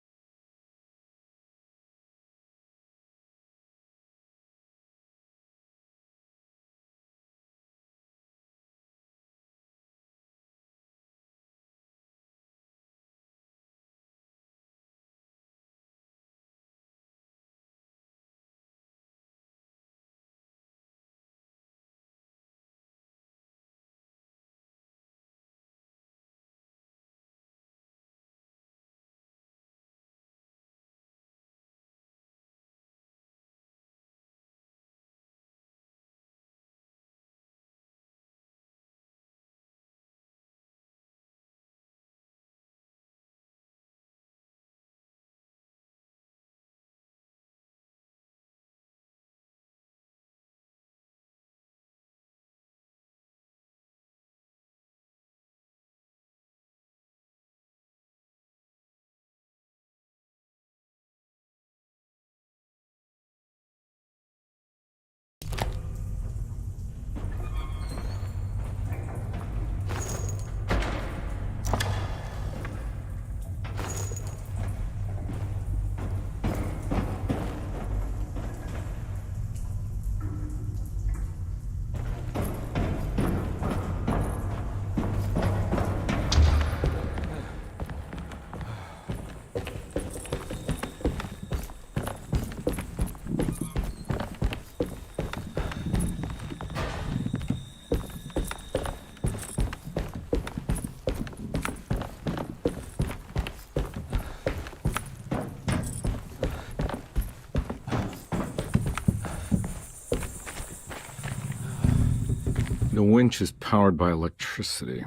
The winch is powered by electricity.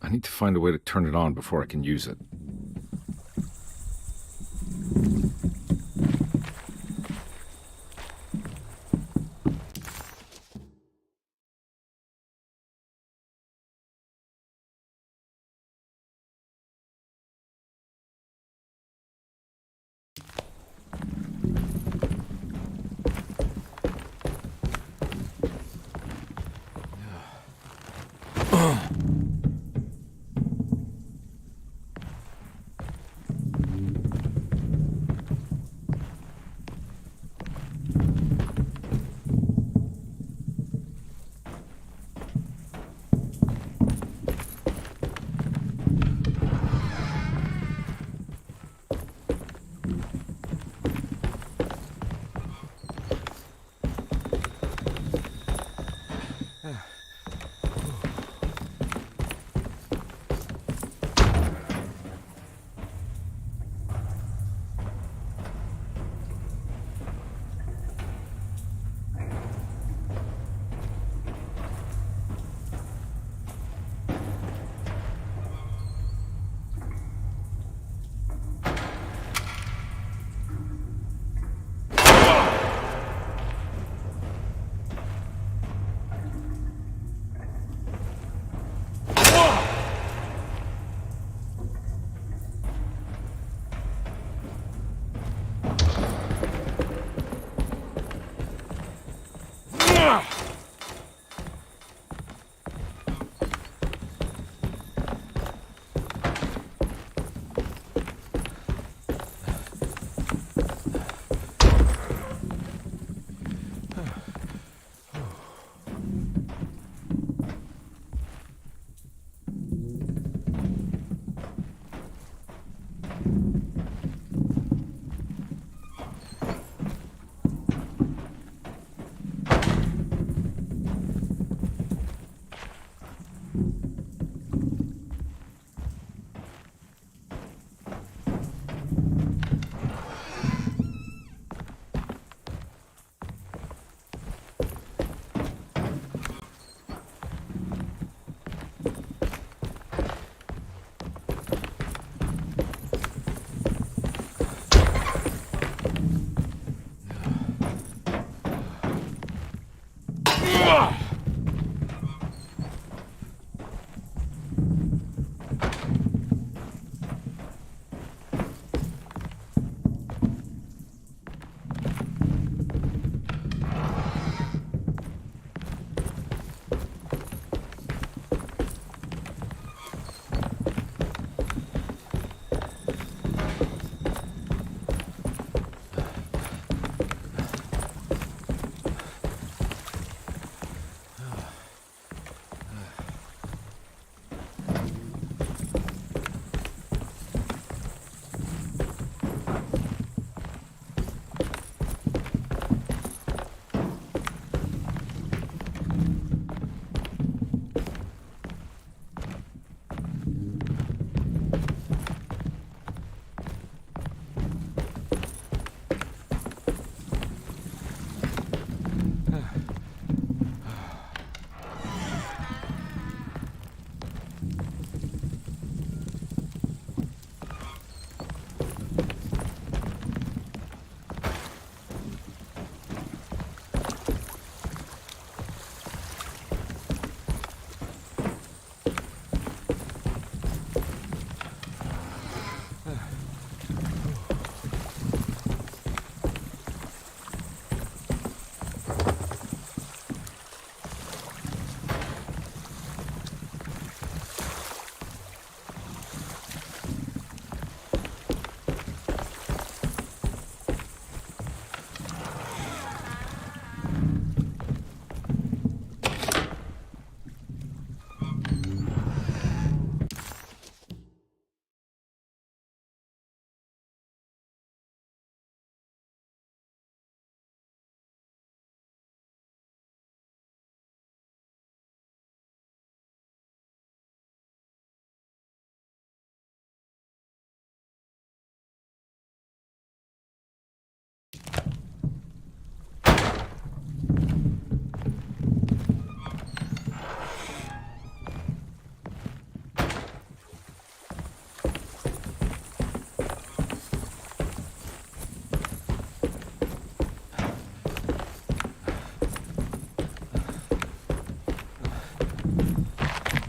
I need to find a way to turn it on before I can use it.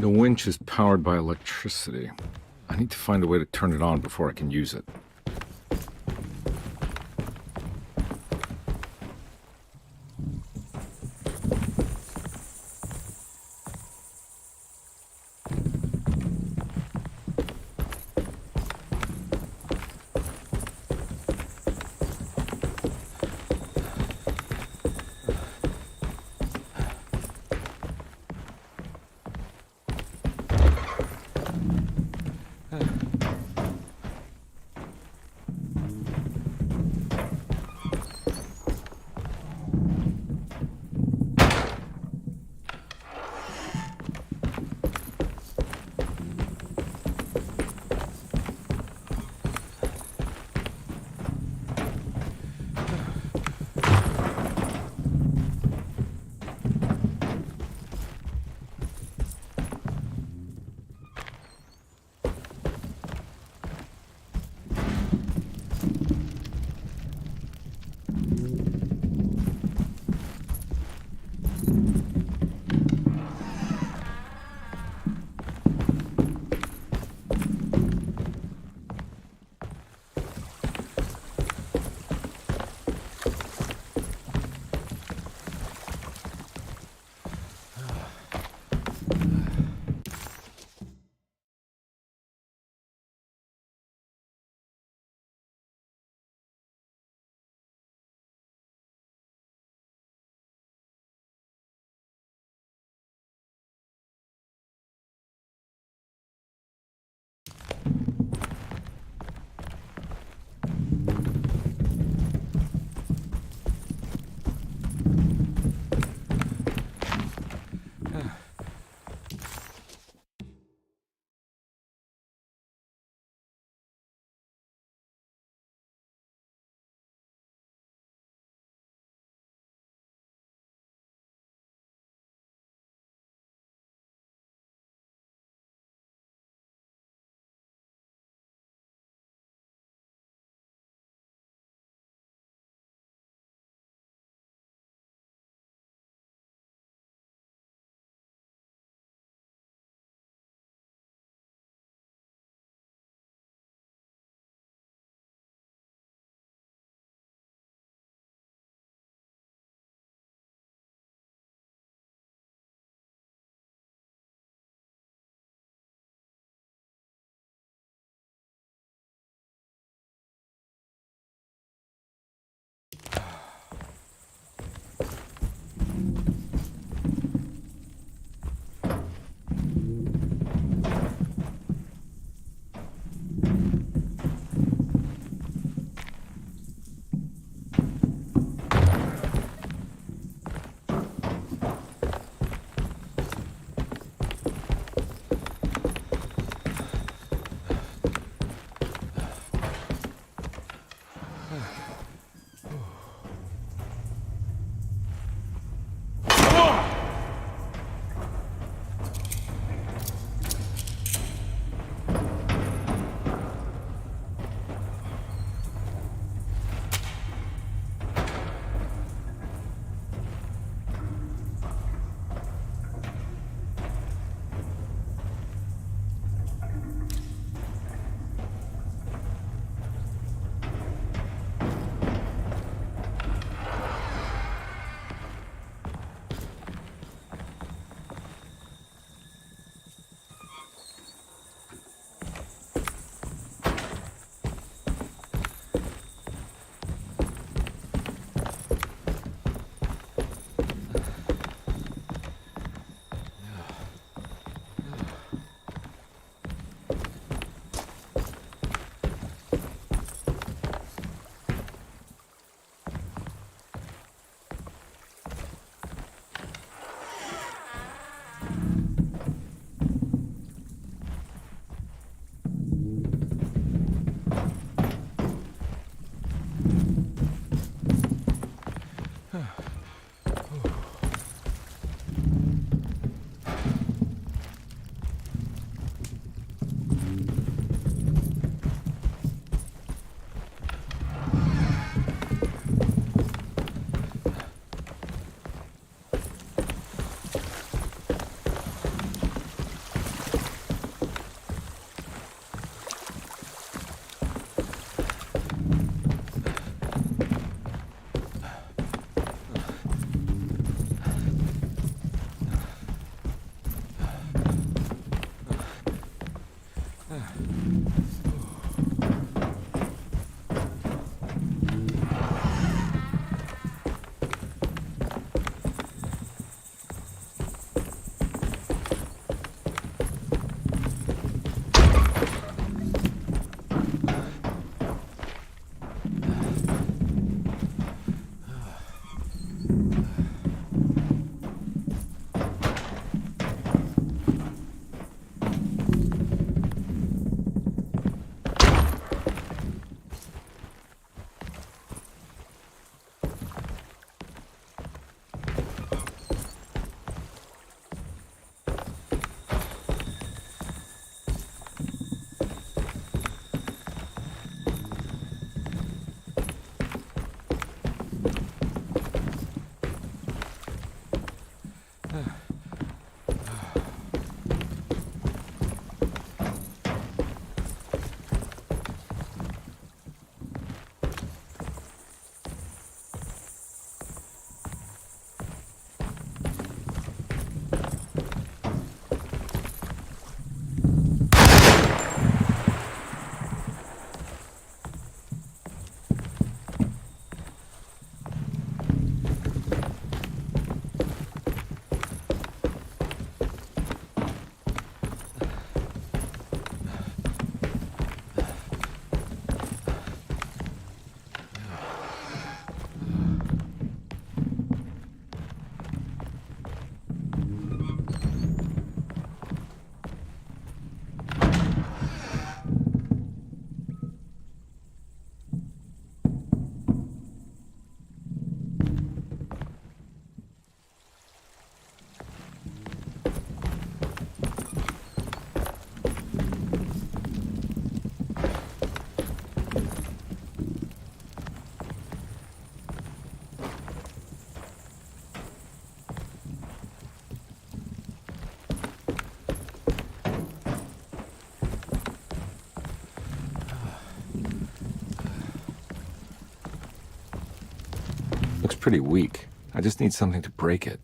The winch is powered by electricity. I need to find a way to turn it on before I can use it. Looks pretty weak. I just need something to break it.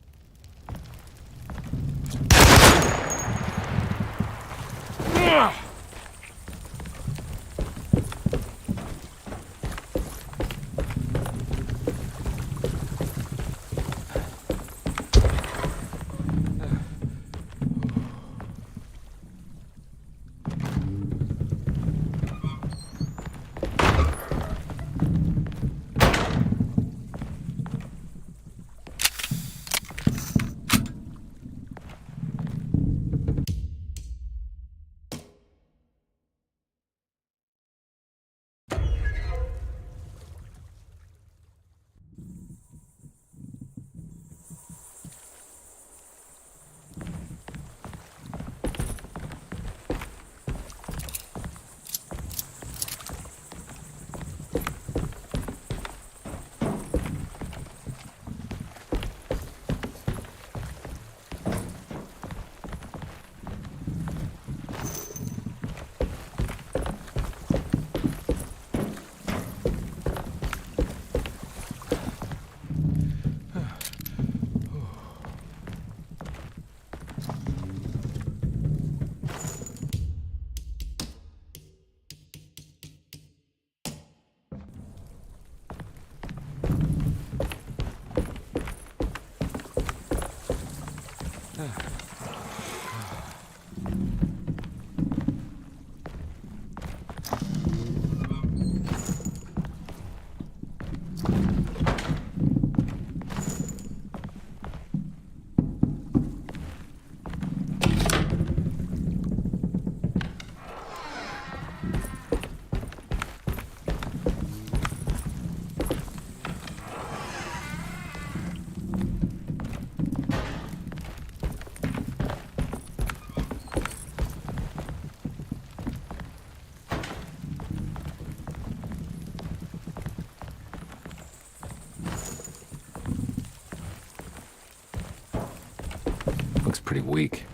Looks pretty weak.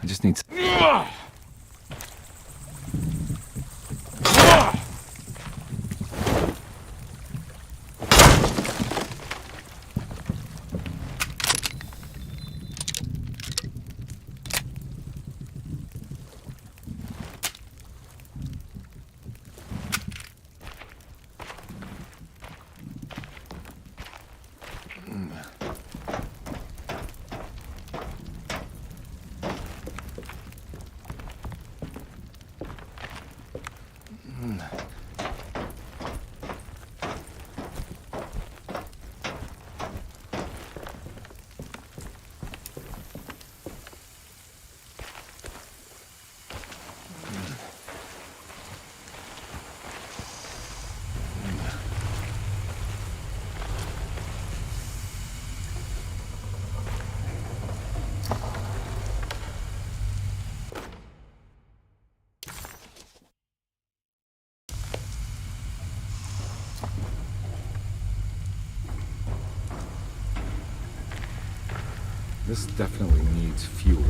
I just need This definitely needs fuel.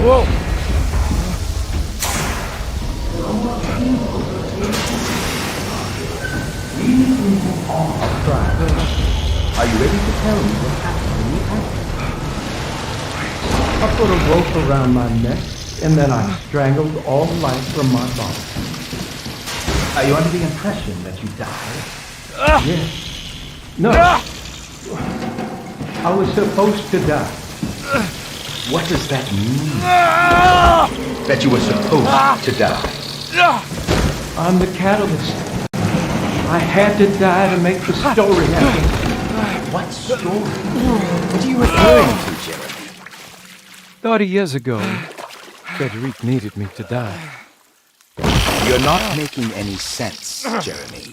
Whoa! Are you ready to tell me what actually happened? I put a rope around my neck, and then I strangled all life from my body. Are you under the impression that you died? Yes. No. I was supposed to die. What does that mean? That you were supposed to die? I'm the catalyst. I had to die to make the story happen. What story? What are you referring to, Jeremy? 30 years ago, Frederic needed me to die. You're not making any sense, Jeremy.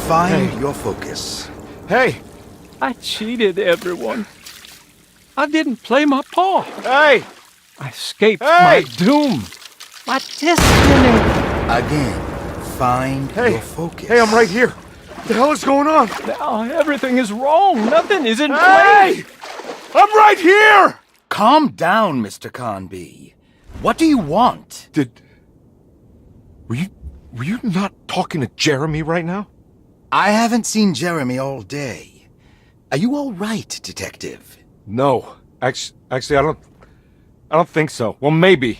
Find your focus. Hey! I cheated everyone. I didn't play my part. Hey! I escaped my doom. My destiny. Again, find your focus. Hey, I'm right here. What the hell is going on? Now everything is wrong. Nothing is in Hey! place. I'm right here! Calm down, Mr. Conby. What do you want? Were you not talking to Jeremy right now? I haven't seen Jeremy all day. Are you all right, Detective? No. Actually, I don't think so. Well, maybe.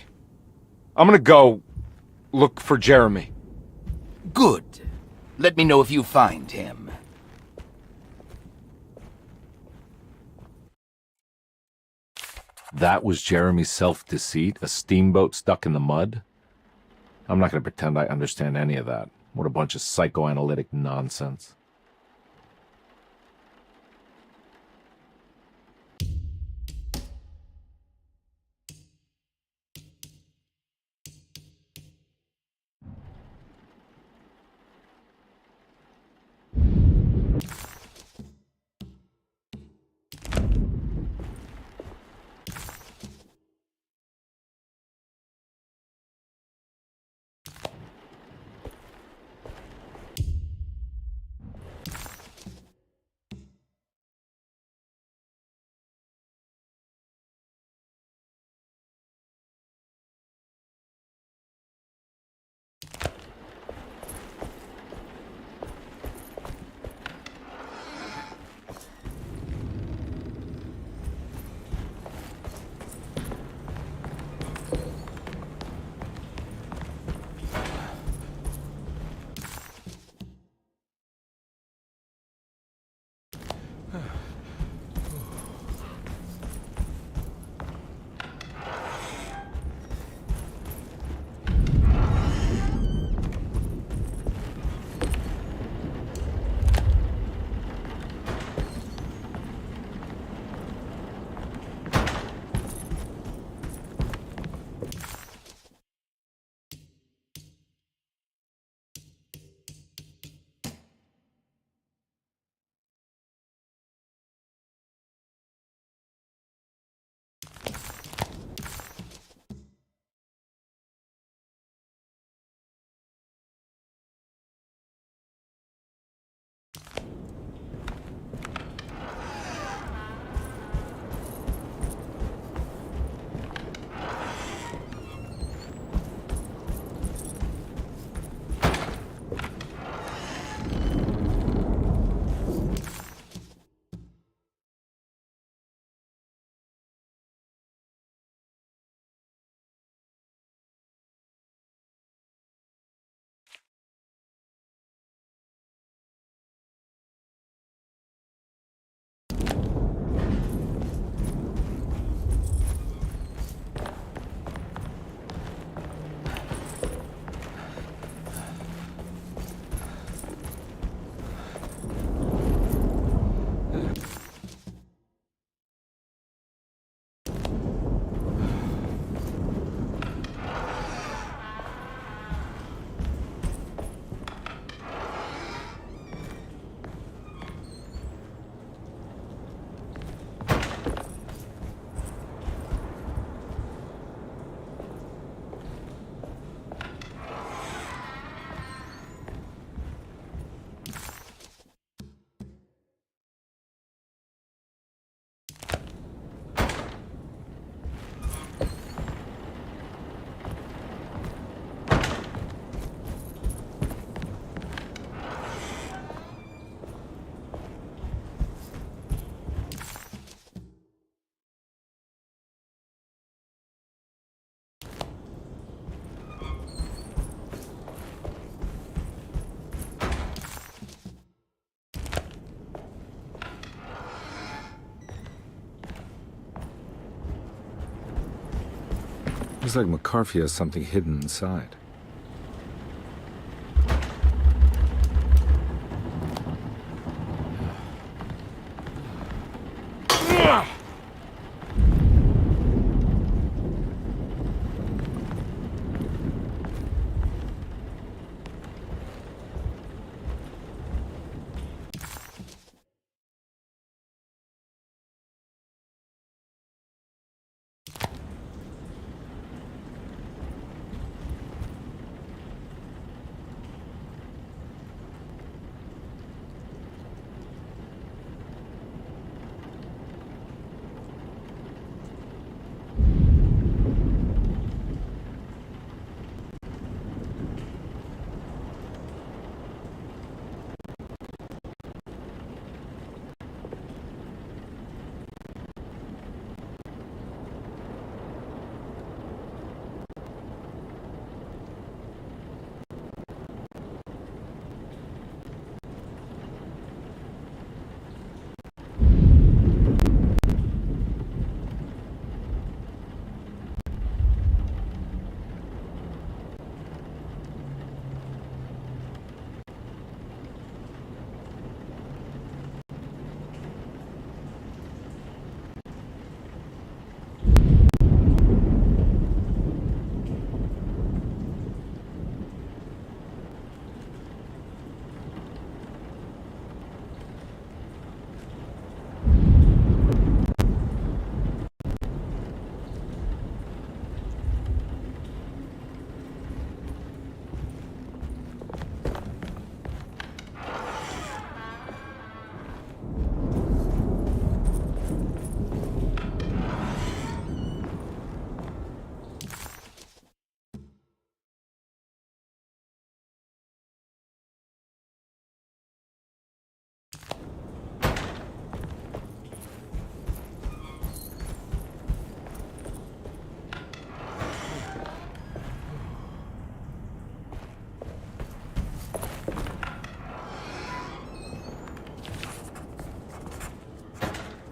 I'm gonna go look for Jeremy. Good. Let me know if you find him. That was Jeremy's self-deceit? A steamboat stuck in the mud? I'm not gonna pretend I understand any of that. What a bunch of psychoanalytic nonsense. Looks like McCarthy has something hidden inside.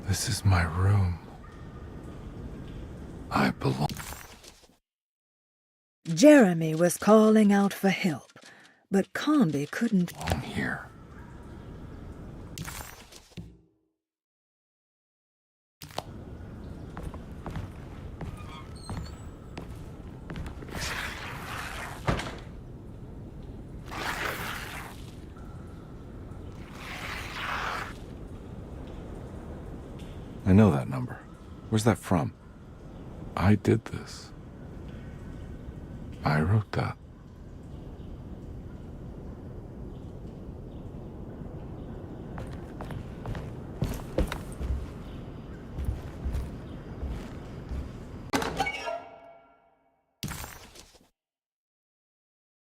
This is my room. I belong. Jeremy was calling out for help, but Comby couldn't. I'm here. I know that number. Where's that from? I did this. I wrote that.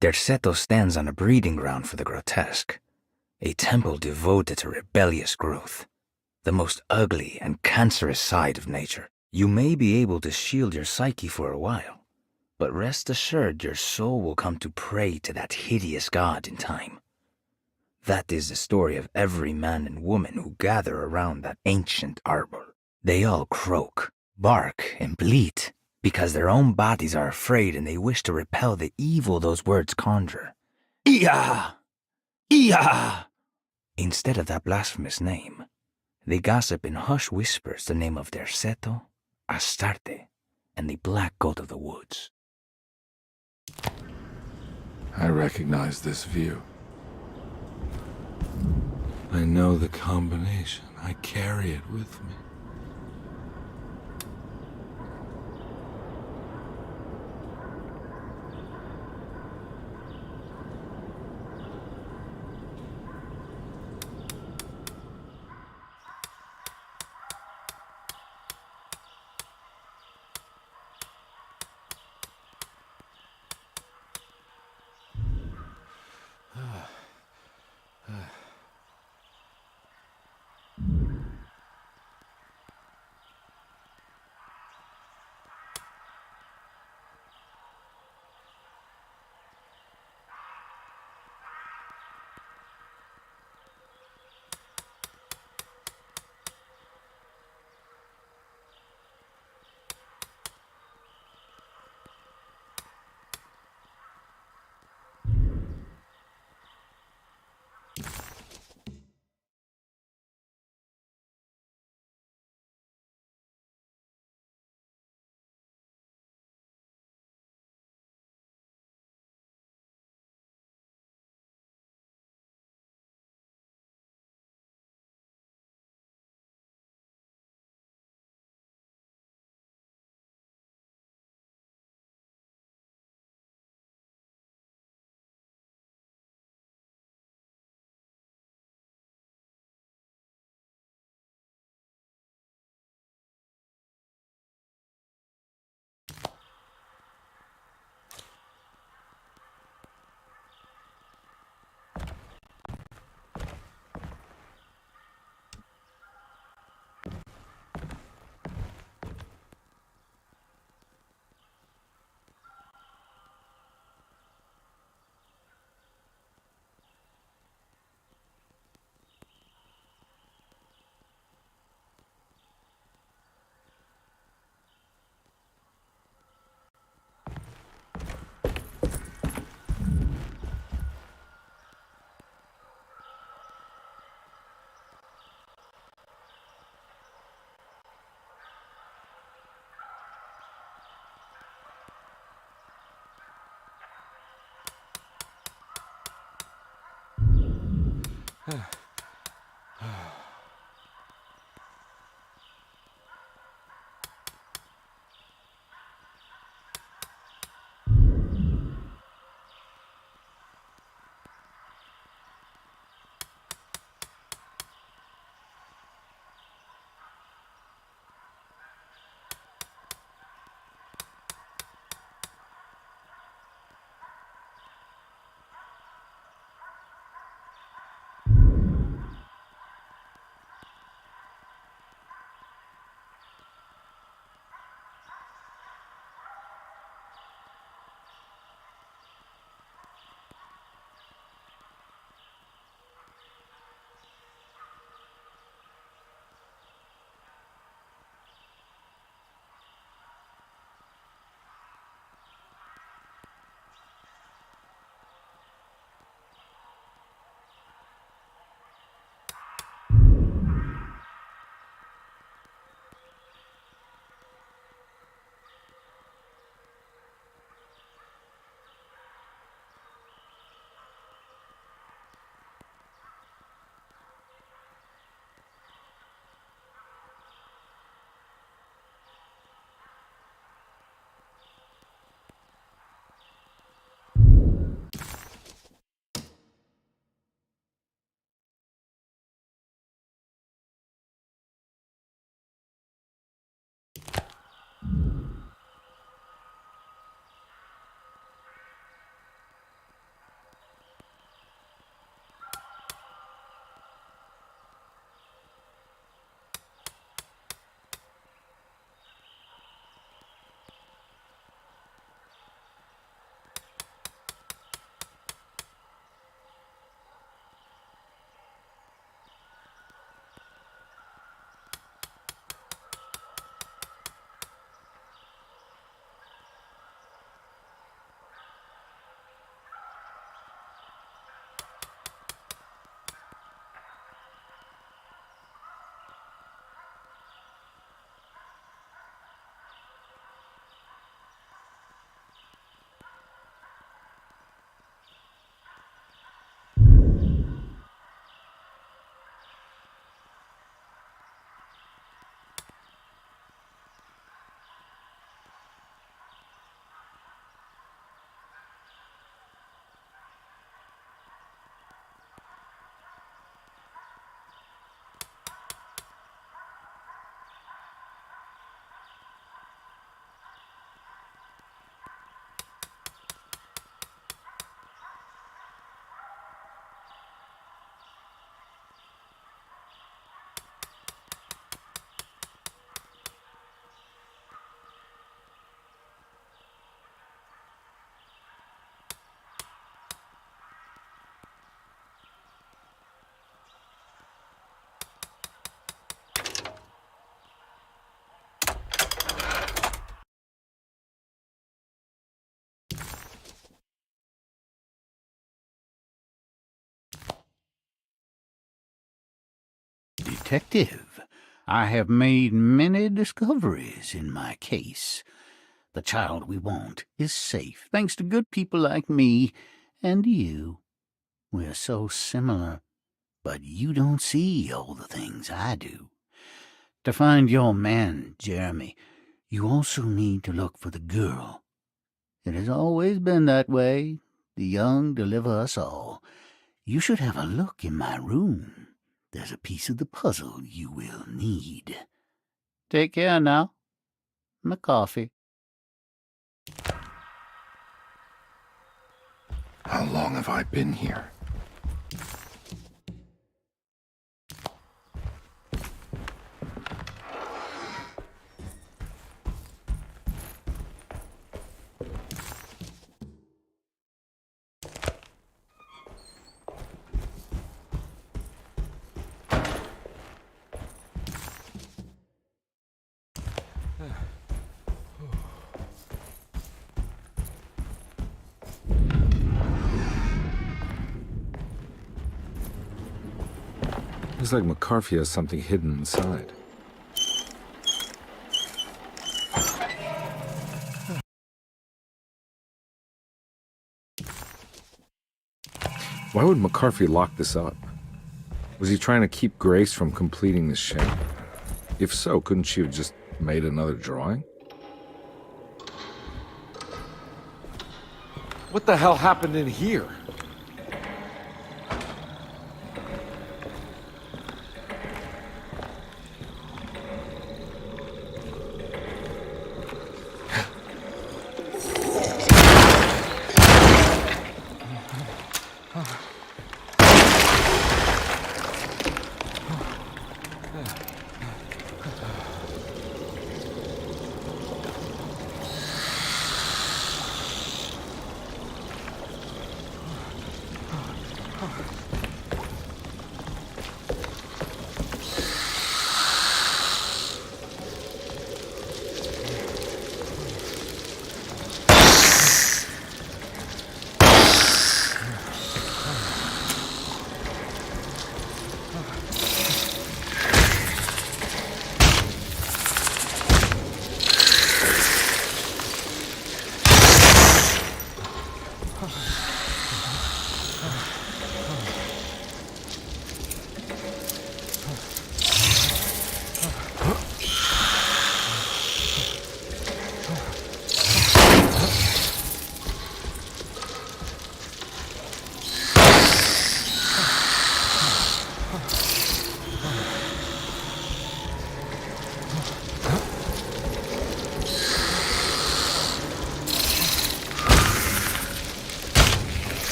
Derceto stands on a breeding ground for the grotesque, a temple devoted to rebellious growth, the most ugly and cancerous side of nature. You may be able to shield your psyche for a while, but rest assured your soul will come to pray to that hideous god in time. That is the story of every man and woman who gather around that ancient arbor. They all croak, bark, and bleat, because their own bodies are afraid and they wish to repel the evil those words conjure. Iya! Iya! Instead of that blasphemous name, they gossip in hushed whispers the name of Derceto, Astarte, and the Black Goat of the Woods. I recognize this view. I know the combination. I carry it with me. Detective, I have made many discoveries in my case. The child we want is safe, thanks to good people like me and you. We're so similar, but you don't see all the things I do. To find your man, Jeremy, you also need to look for the girl. It has always been that way. The young deliver us all. You should have a look in my room. There's a piece of the puzzle you will need. Take care now. My coffee. How long have I been here? Looks like McCarthy has something hidden inside. Why would McCarthy lock this up? Was he trying to keep Grace from completing the shape? If so, couldn't she have just made another drawing? What the hell happened in here?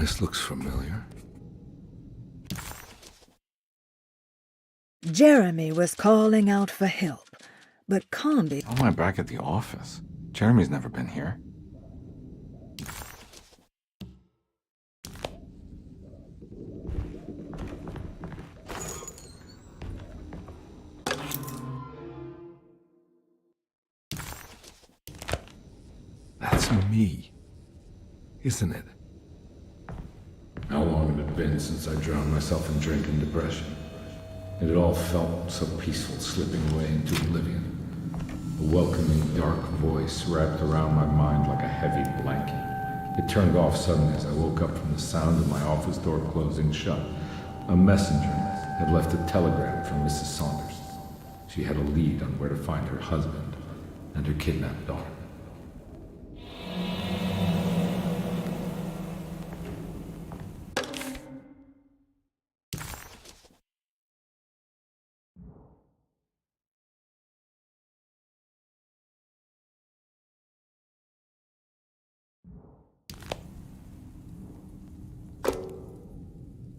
place looks familiar. Jeremy was calling out for help, but Comby... How am I back at the office? Jeremy's never been here. That's me, isn't it? How long had it been since I drowned myself in drink and depression? It had all felt so peaceful, slipping away into oblivion. A welcoming, dark voice wrapped around my mind like a heavy blanket. It turned off suddenly as I woke up from the sound of my office door closing shut. A messenger had left a telegram from Mrs. Saunders. She had a lead on where to find her husband and her kidnapped daughter.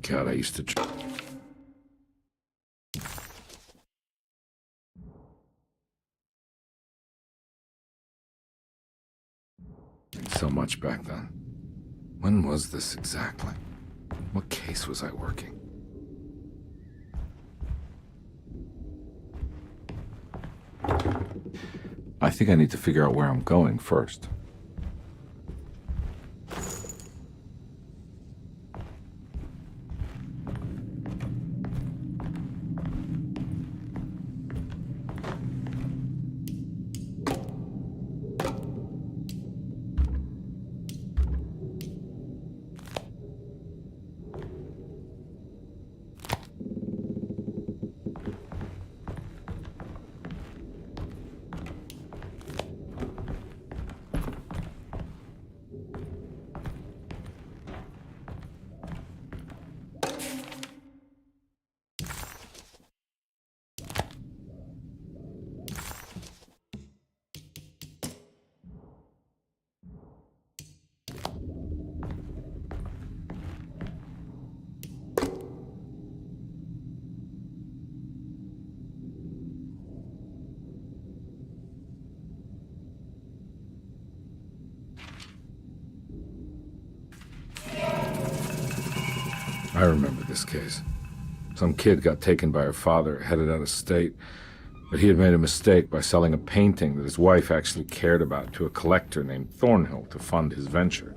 God, I used to... So much back then. When was this exactly? What case was I working? I think I need to figure out where I'm going first. I remember this case. Some kid got taken by her father, headed out of state, but he had made a mistake by selling a painting that his wife actually cared about to a collector named Thornhill to fund his venture.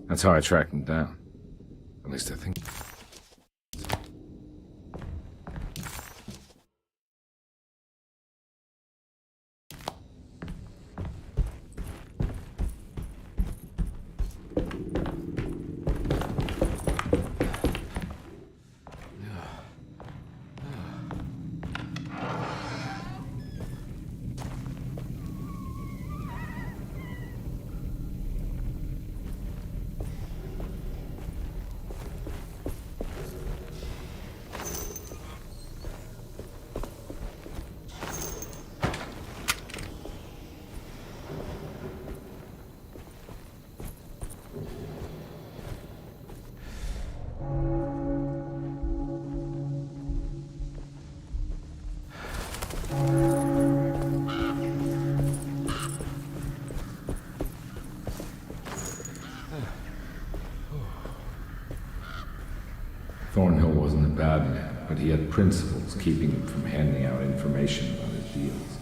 That's how I tracked him down. At least I think... Thornhill wasn't a bad man, but he had principles keeping him from handing out information about his deals.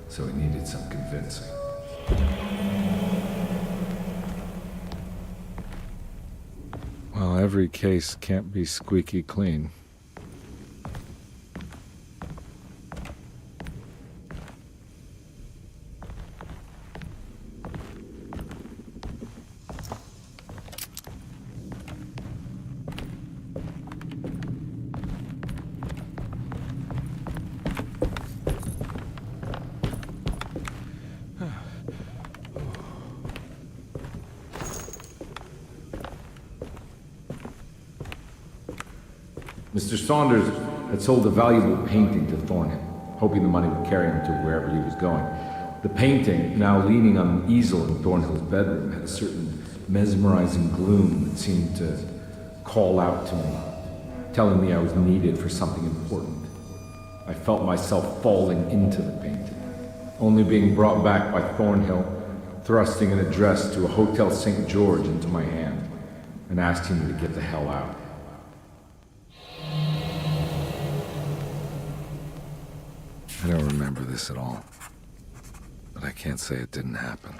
So he needed some convincing. Well, every case can't be squeaky clean. Mr. Saunders had sold a valuable painting to Thornhill, hoping the money would carry him to wherever he was going. The painting, now leaning on an easel in Thornhill's bedroom, had a certain mesmerizing gloom that seemed to call out to me, telling me I was needed for something important. I felt myself falling into the painting, only being brought back by Thornhill, thrusting an address to a Hotel St. George into my hand and asking me to get the hell out. I don't remember this at all, but I can't say it didn't happen.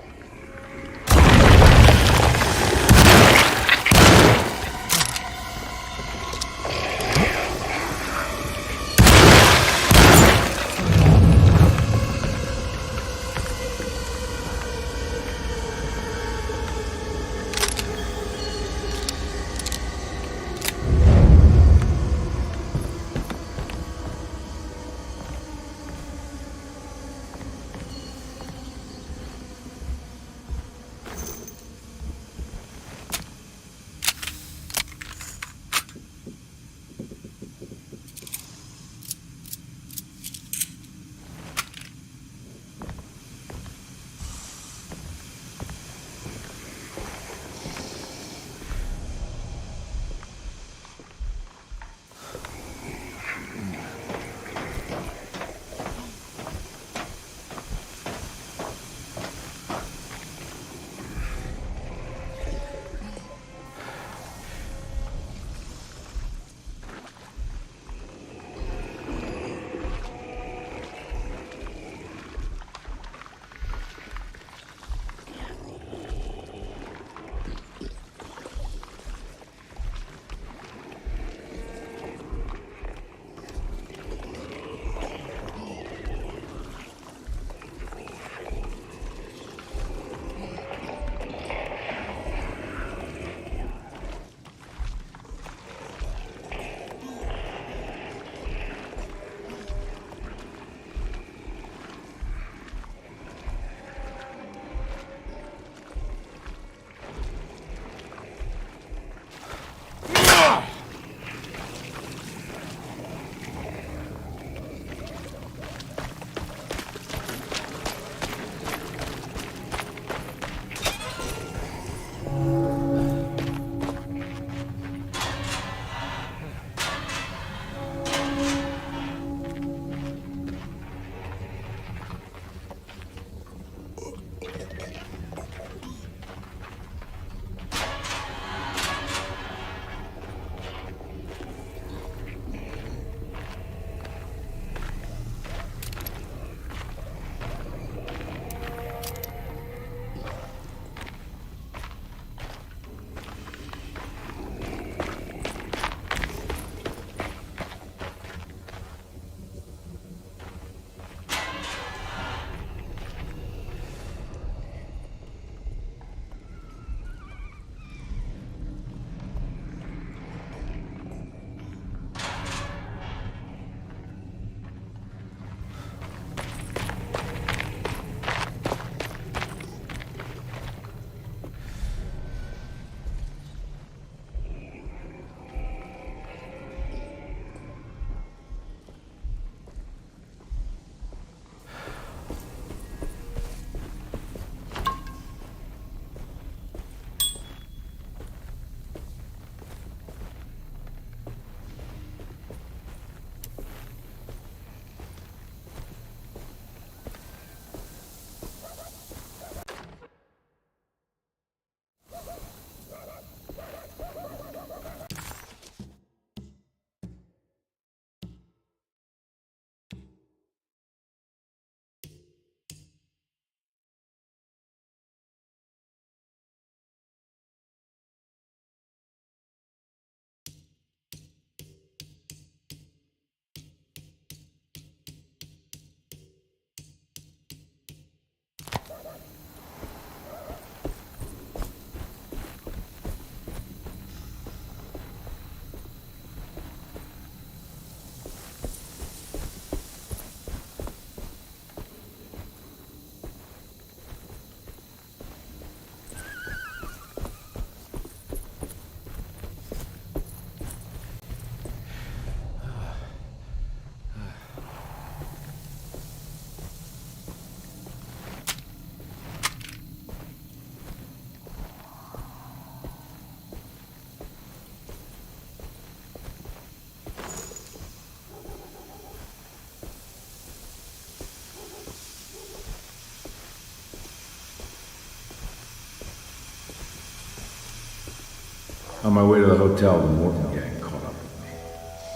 On my way to the hotel, the Morton gang caught up with me.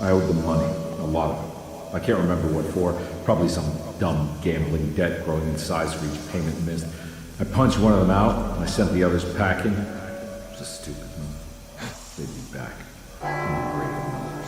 I owed them money, a lot of it. I can't remember what for, probably some dumb gambling debt growing in size for each payment missed. I punched one of them out, and I sent the others packing. It was a stupid move. They'd be back. In greater numbers.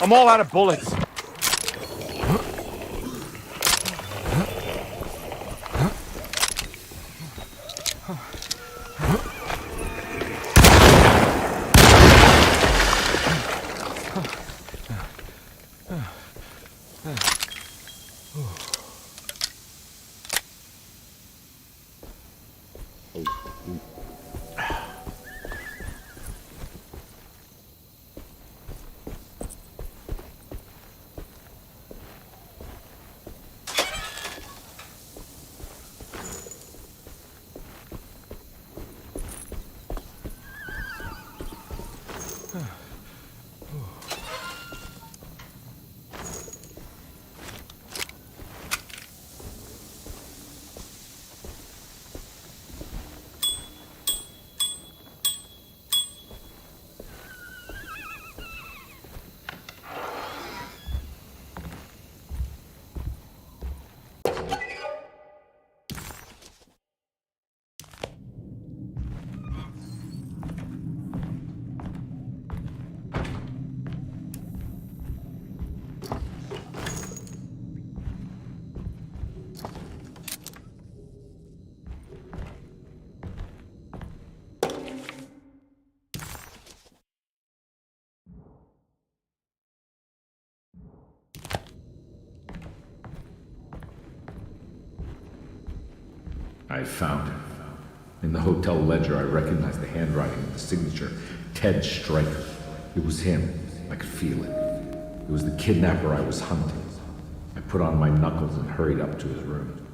I'm all out of bullets. I found it. In the hotel ledger, I recognized the handwriting of the signature, Ted Stryker. It was him. I could feel it. It was the kidnapper I was hunting. I put on my knuckles and hurried up to his room.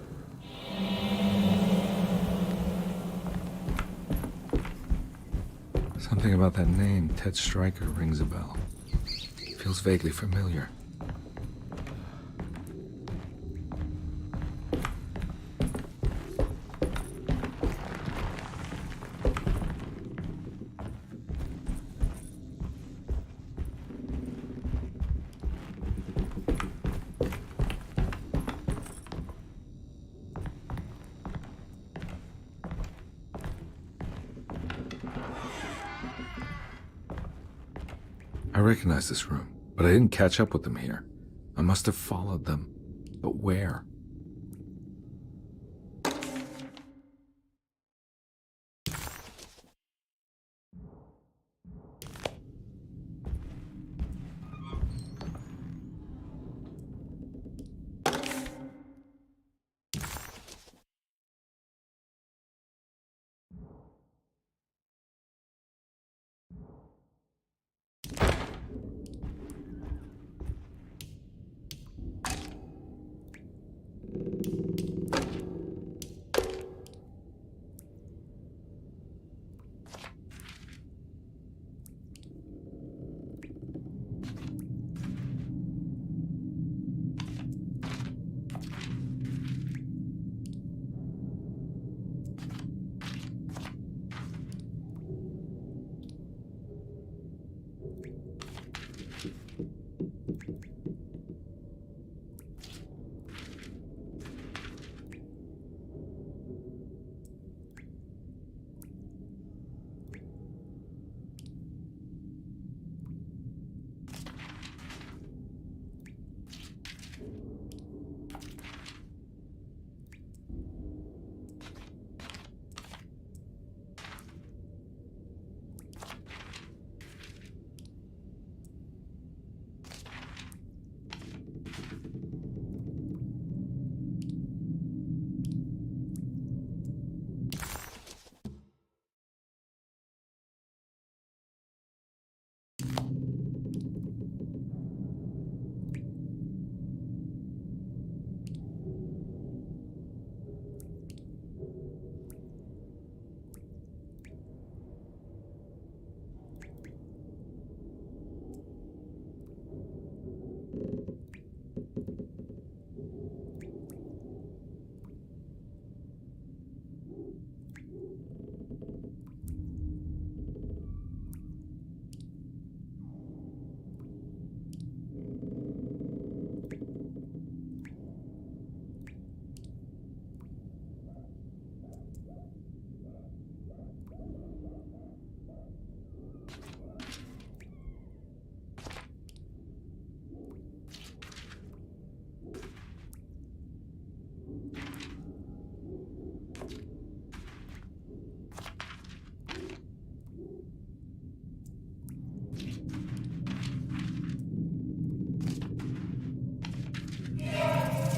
Something about that name, Ted Stryker, rings a bell. Feels vaguely familiar. I recognize this room, but I didn't catch up with them here. I must have followed them. But where?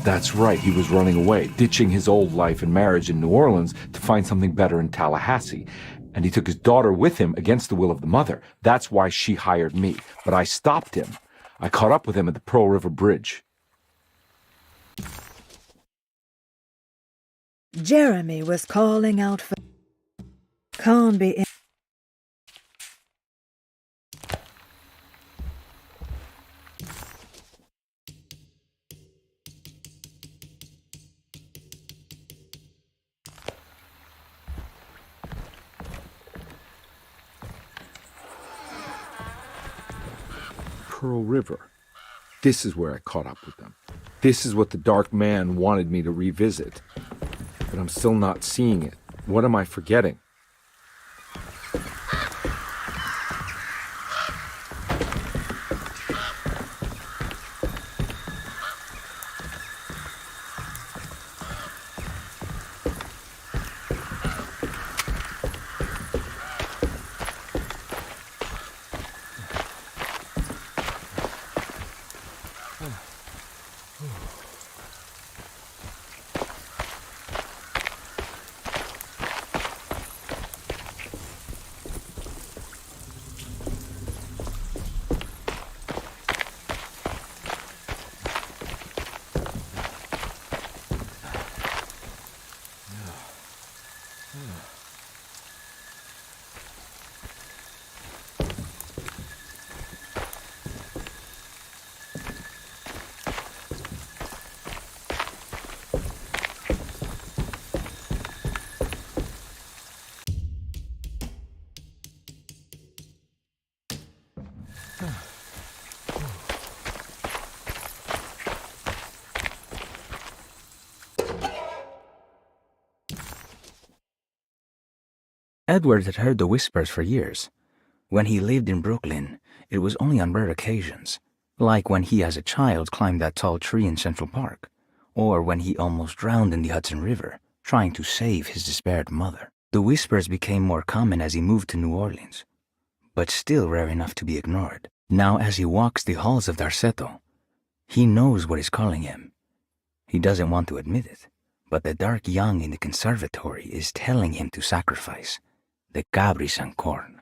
That's right, he was running away, ditching his old life and marriage in New Orleans to find something better in Tallahassee. And he took his daughter with him against the will of the mother. That's why she hired me. But I stopped him. I caught up with him at the Pearl River Bridge. Jeremy was calling out for Conby in Pearl River. This is where I caught up with them. This is what the Dark Man wanted me to revisit. But I'm still not seeing it. What am I forgetting? Edward had heard the whispers for years. When he lived in Brooklyn, it was only on rare occasions, like when he as a child climbed that tall tree in Central Park, or when he almost drowned in the Hudson River, trying to save his despaired mother. The whispers became more common as he moved to New Orleans, but still rare enough to be ignored. Now as he walks the halls of Darceto, he knows what is calling him. He doesn't want to admit it, but the dark young in the conservatory is telling him to sacrifice the cabris and corn.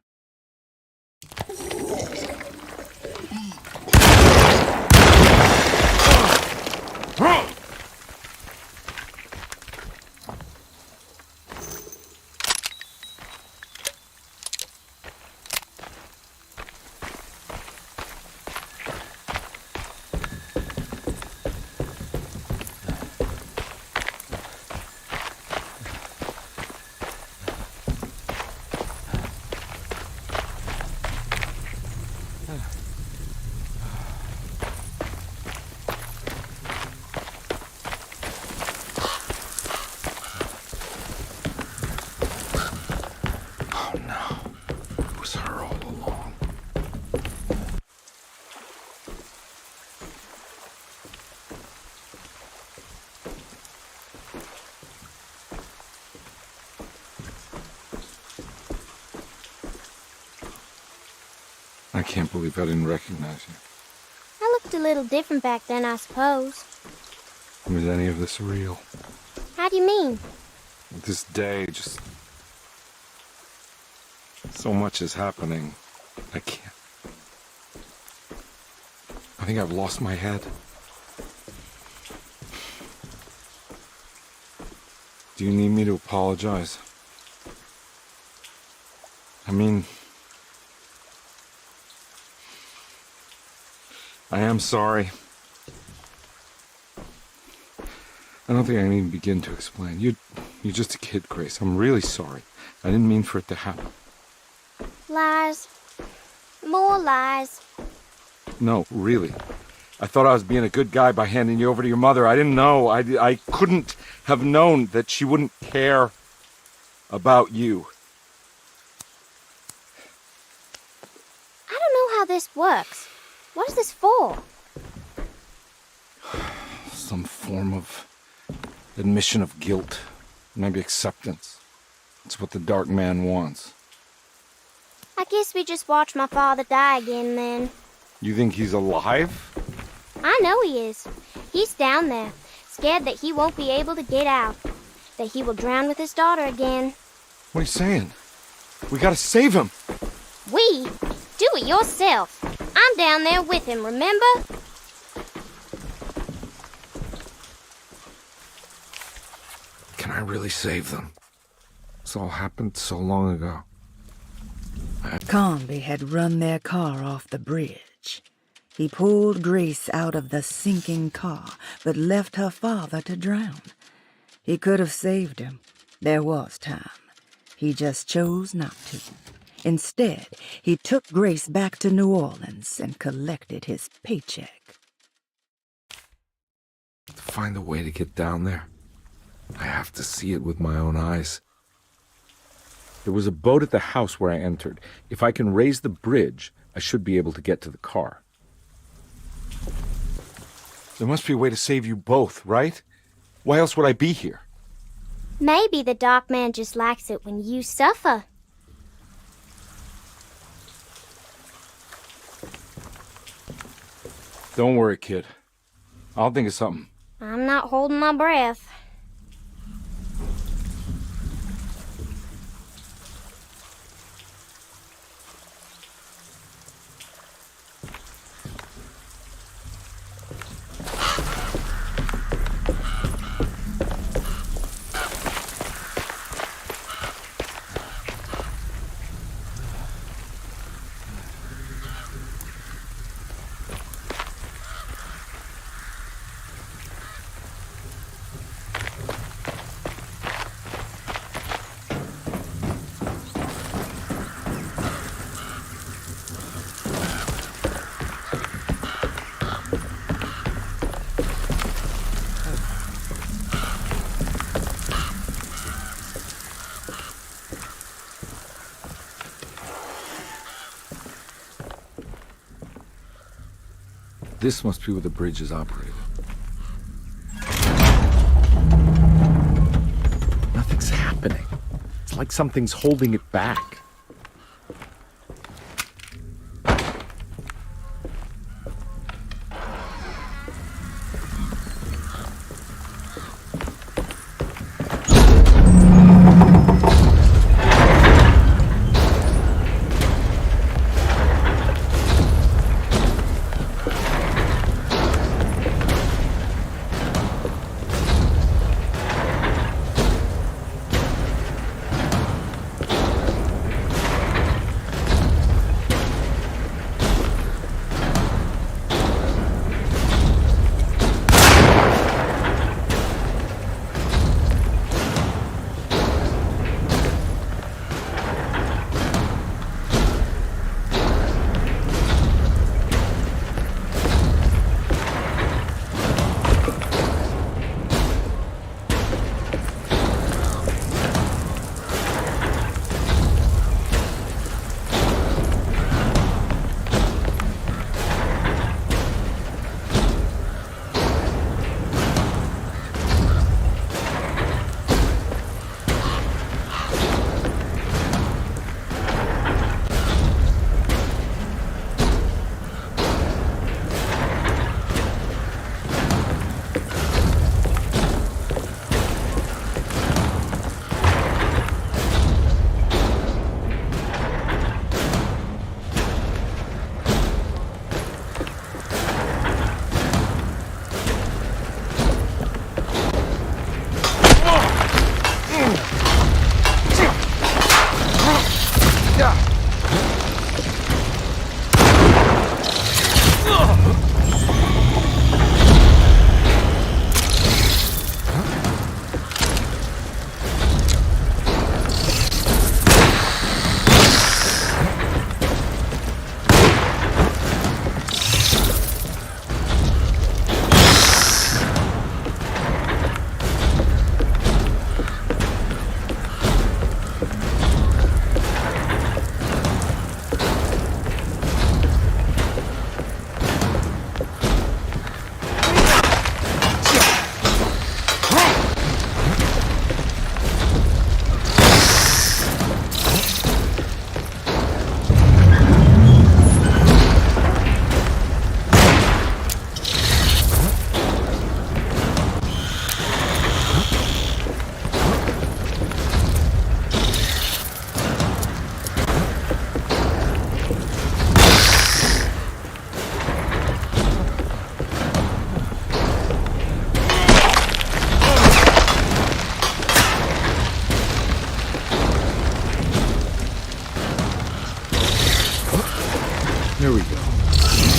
I can't believe I didn't recognize you. I looked a little different back then, I suppose. Was any of this real? How do you mean? This day, just... so much is happening. I can't... I think I've lost my head. Do you need me to apologize? I mean... I am sorry. I don't think I can even begin to explain. You're just a kid, Grace. I'm really sorry. I didn't mean for it to happen. Lies. More lies. No, really. I thought I was being a good guy by handing you over to your mother. I didn't know. I couldn't have known that she wouldn't care about you. I don't know how this works. What is this for? Some form of admission of guilt. Maybe acceptance. It's what the Dark Man wants. I guess we just watched my father die again then. You think he's alive? I know he is. He's down there, scared that he won't be able to get out, that he will drown with his daughter again. What are you saying? We gotta save him. We? Do it yourself. I'm down there with him, remember? Can I really save them? This all happened so long ago. Conby had run their car off the bridge. He pulled Grace out of the sinking car, but left her father to drown. He could have saved him. There was time. He just chose not to. Instead, he took Grace back to New Orleans and collected his paycheck. To find a way to get down there, I have to see it with my own eyes. There was a boat at the house where I entered. If I can raise the bridge, I should be able to get to the car. There must be a way to save you both, right? Why else would I be here? Maybe the Dark Man just likes it when you suffer. Don't worry, kid. I'll think of something. I'm not holding my breath. This must be where the bridge is operated. Nothing's happening. It's like something's holding it back.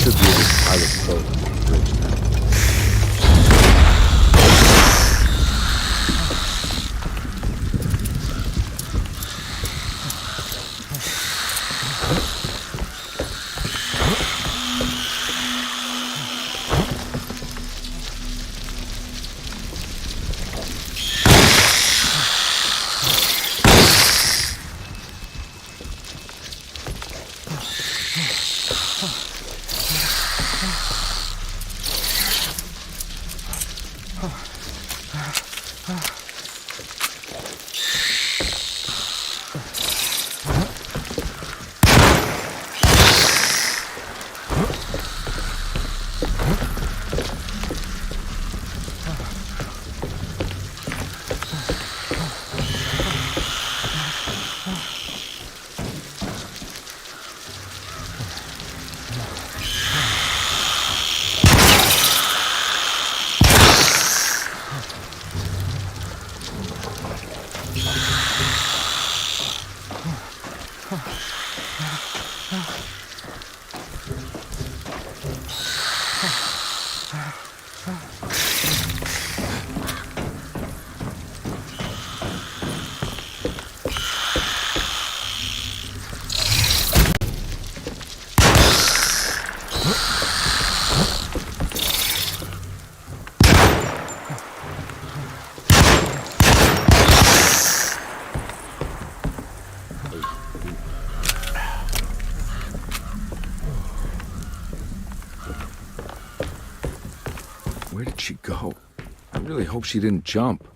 Should be able to pilot the boat on the bridge now. Where did she go? I really hope she didn't jump.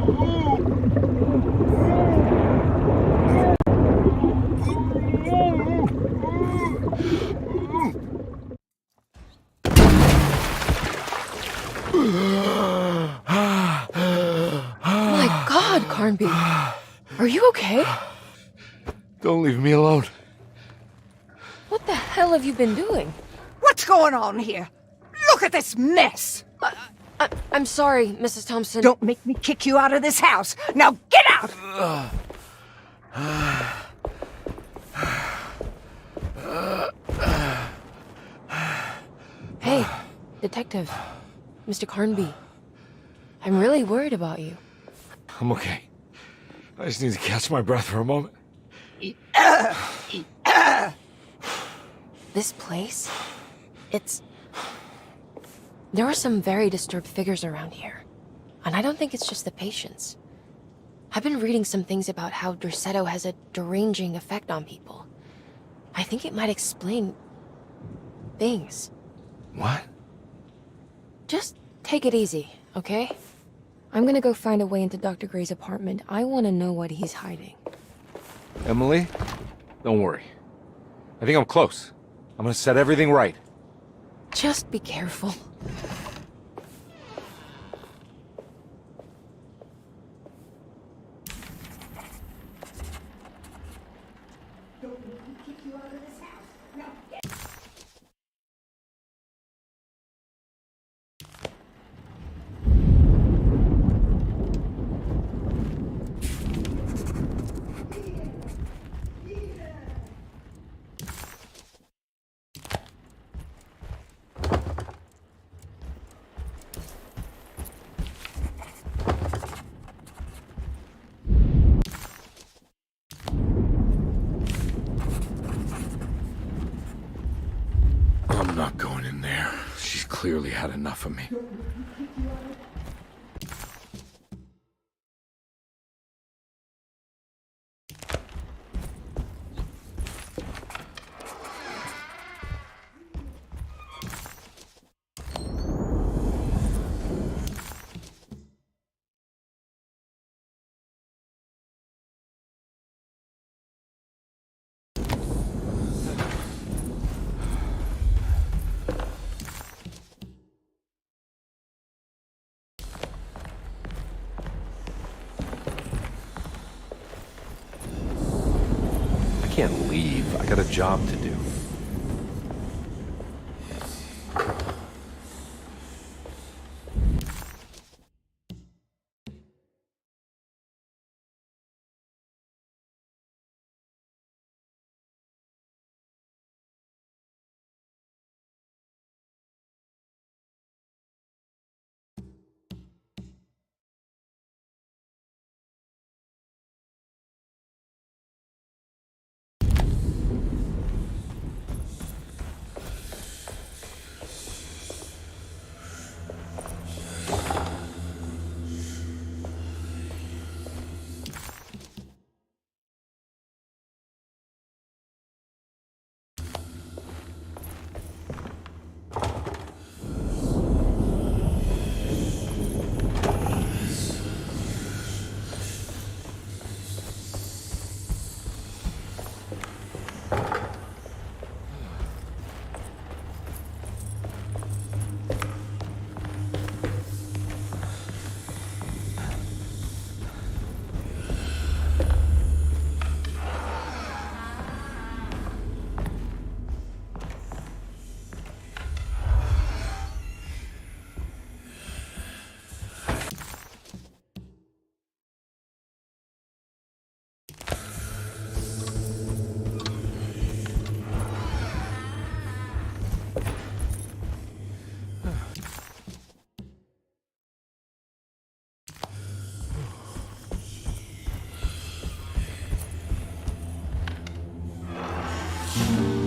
My God, Carnby. Are you okay? Don't leave me alone. What the hell have you been doing? What's going on here? Look at this mess! I'm sorry, Mrs. Thompson. Don't make me kick you out of this house. Now get out! Hey, Detective. Mr. Carnby. I'm really worried about you. I'm okay. I just need to catch my breath for a moment. This place? There are some very disturbed figures around here. And I don't think it's just the patients. I've been reading some things about how Derceto has a deranging effect on people. I think it might explain things. What? Just take it easy, okay? I'm gonna go find a way into Dr. Gray's apartment. I want to know what he's hiding. Emily, don't worry. I think I'm close. I'm gonna set everything right. Just be careful. I'm not going in there. She's clearly had enough of me. I can't leave. I got a job to do.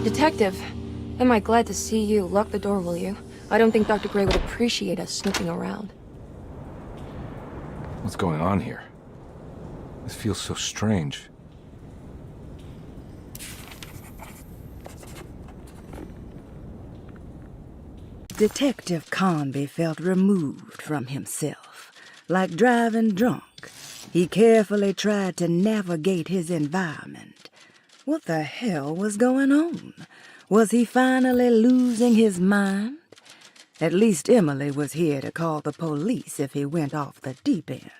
Detective, am I glad to see you. Lock the door, will you? I don't think Dr. Gray would appreciate us snooping around. What's going on here? This feels so strange. Detective Conby felt removed from himself. Like driving drunk, he carefully tried to navigate his environment. What the hell was going on? Was he finally losing his mind? At least Emily was here to call the police if he went off the deep end.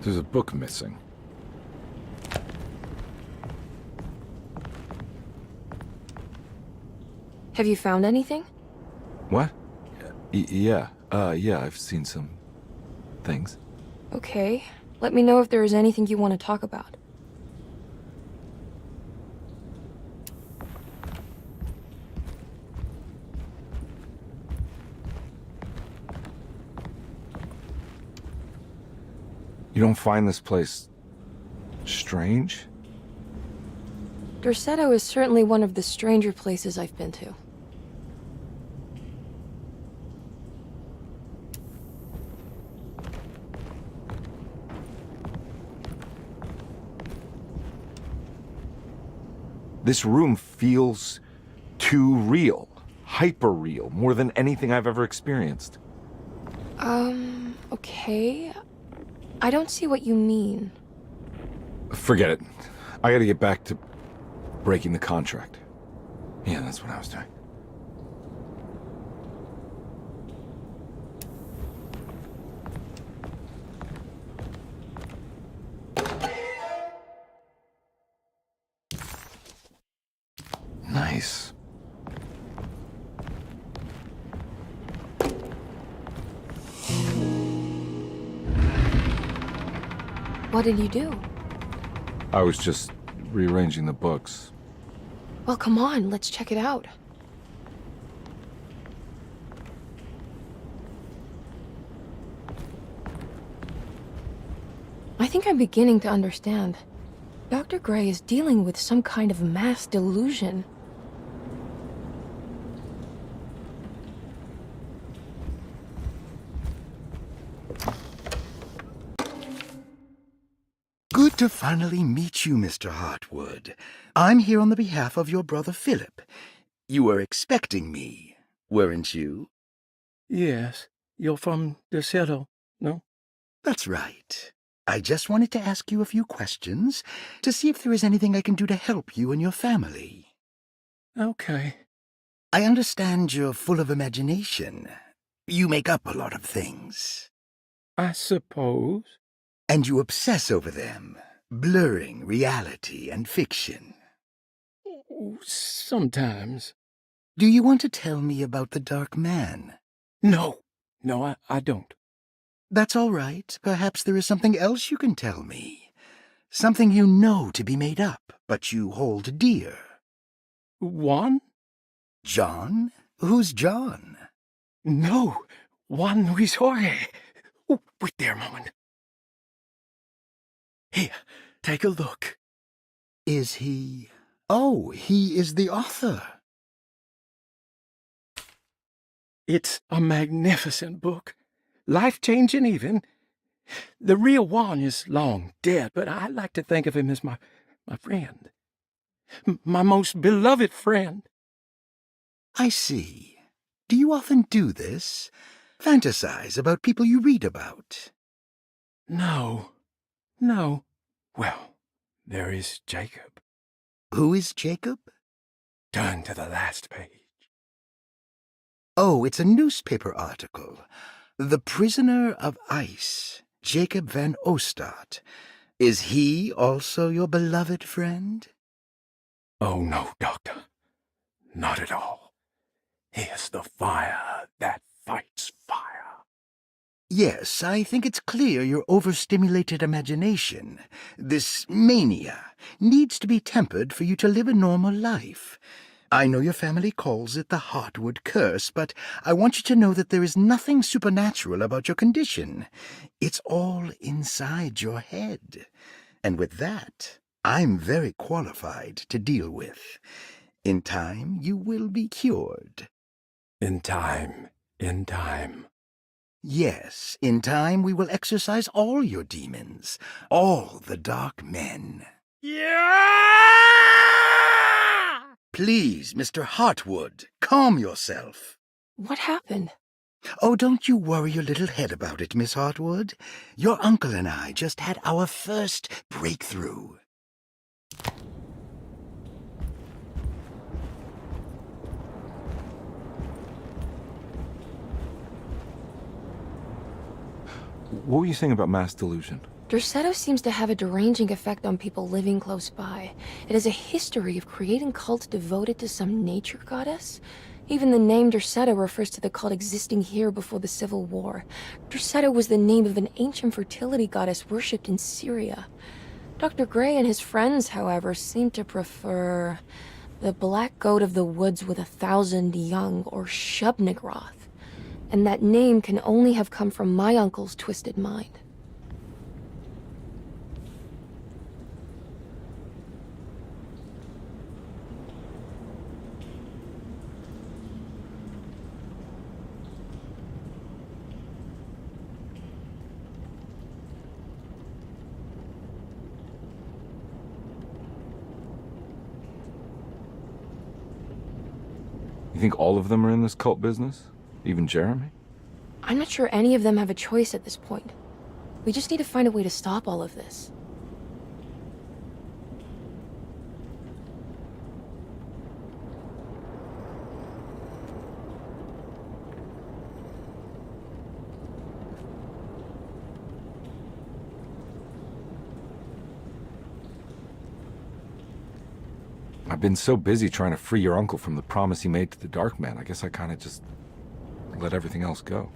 There's a book missing. Have you found anything? What? Yeah, I've seen some things. Okay. Let me know if there is anything you want to talk about. You don't find this place strange? Derceto is certainly one of the stranger places I've been to. This room feels too real, hyper real, more than anything I've ever experienced. Okay. I don't see what you mean. Forget it. I gotta get back to breaking the contract. Yeah, that's what I was doing. Nice. What did you do? I was just rearranging the books. Well, come on, let's check it out. I think I'm beginning to understand. Dr. Gray is dealing with some kind of mass delusion. Good to finally meet you, Mr. Hartwood. I'm here on the behalf of your brother Philip. You were expecting me, weren't you? Yes. You're from Derceto, no? That's right. I just wanted to ask you a few questions to see if there is anything I can do to help you and your family. Okay. I understand you're full of imagination. You make up a lot of things. I suppose. And you obsess over them, blurring reality and fiction. Sometimes. Do you want to tell me about the Dark Man? No. No, I don't. That's all right. Perhaps there is something else you can tell me. Something you know to be made up, but you hold dear. Juan? John? Who's John? No. Juan Luis Jorge. Oh, wait there a moment. Here, take a look. Is he... Oh, he is the author. It's a magnificent book. Life-changing even. The real Juan is long dead, but I like to think of him as my friend. My most beloved friend. I see. Do you often do this? Fantasize about people you read about? No. Well, there is Jacob. Who is Jacob? Turn to the last page. Oh, it's a newspaper article. The Prisoner of Ice, Jacob van Ostad. Is he also your beloved friend? Oh, no, Doctor. Not at all. He is the fire that fights fire. Yes, I think it's clear your overstimulated imagination, this mania, needs to be tempered for you to live a normal life. I know your family calls it the Hartwood curse, but I want you to know that there is nothing supernatural about your condition. It's all inside your head. And with that, I'm very qualified to deal with. In time, you will be cured. In time. In time. Yes, in time we will exorcise all your demons, all the dark men. Yeah! Please, Mr. Hartwood, calm yourself. What happened? Oh, don't you worry your little head about it, Miss Hartwood. Your uncle and I just had our first breakthrough. What were you saying about mass delusion? Derceto seems to have a deranging effect on people living close by. It has a history of creating cults devoted to some nature goddess. Even the name Derceto refers to the cult existing here before the Civil War. Derceto was the name of an ancient fertility goddess worshipped in Syria. Dr. Gray and his friends, however, seem to prefer the black goat of the woods with 1,000 young, or Shub-Nigroth. And that name can only have come from my uncle's twisted mind. You think all of them are in this cult business? Even Jeremy? I'm not sure any of them have a choice at this point. We just need to find a way to stop all of this. I've been so busy trying to free your uncle from the promise he made to the Dark Man. I guess I kind of just let everything else go.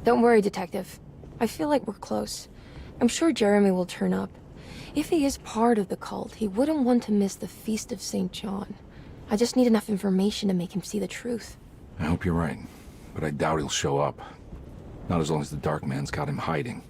Don't worry, Detective. I feel like we're close. I'm sure Jeremy will turn up. If he is part of the cult, he wouldn't want to miss the Feast of St. John. I just need enough information to make him see the truth. I hope you're right, but I doubt he'll show up. Not as long as the Dark Man's got him hiding.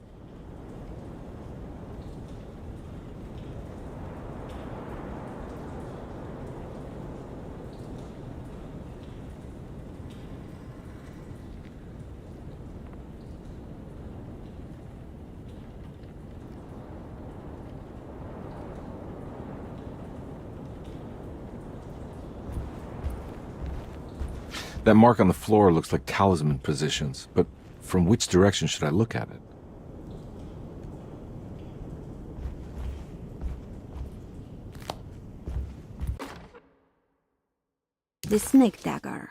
That mark on the floor looks like talisman positions, but from which direction should I look at it? The Snake Dagger,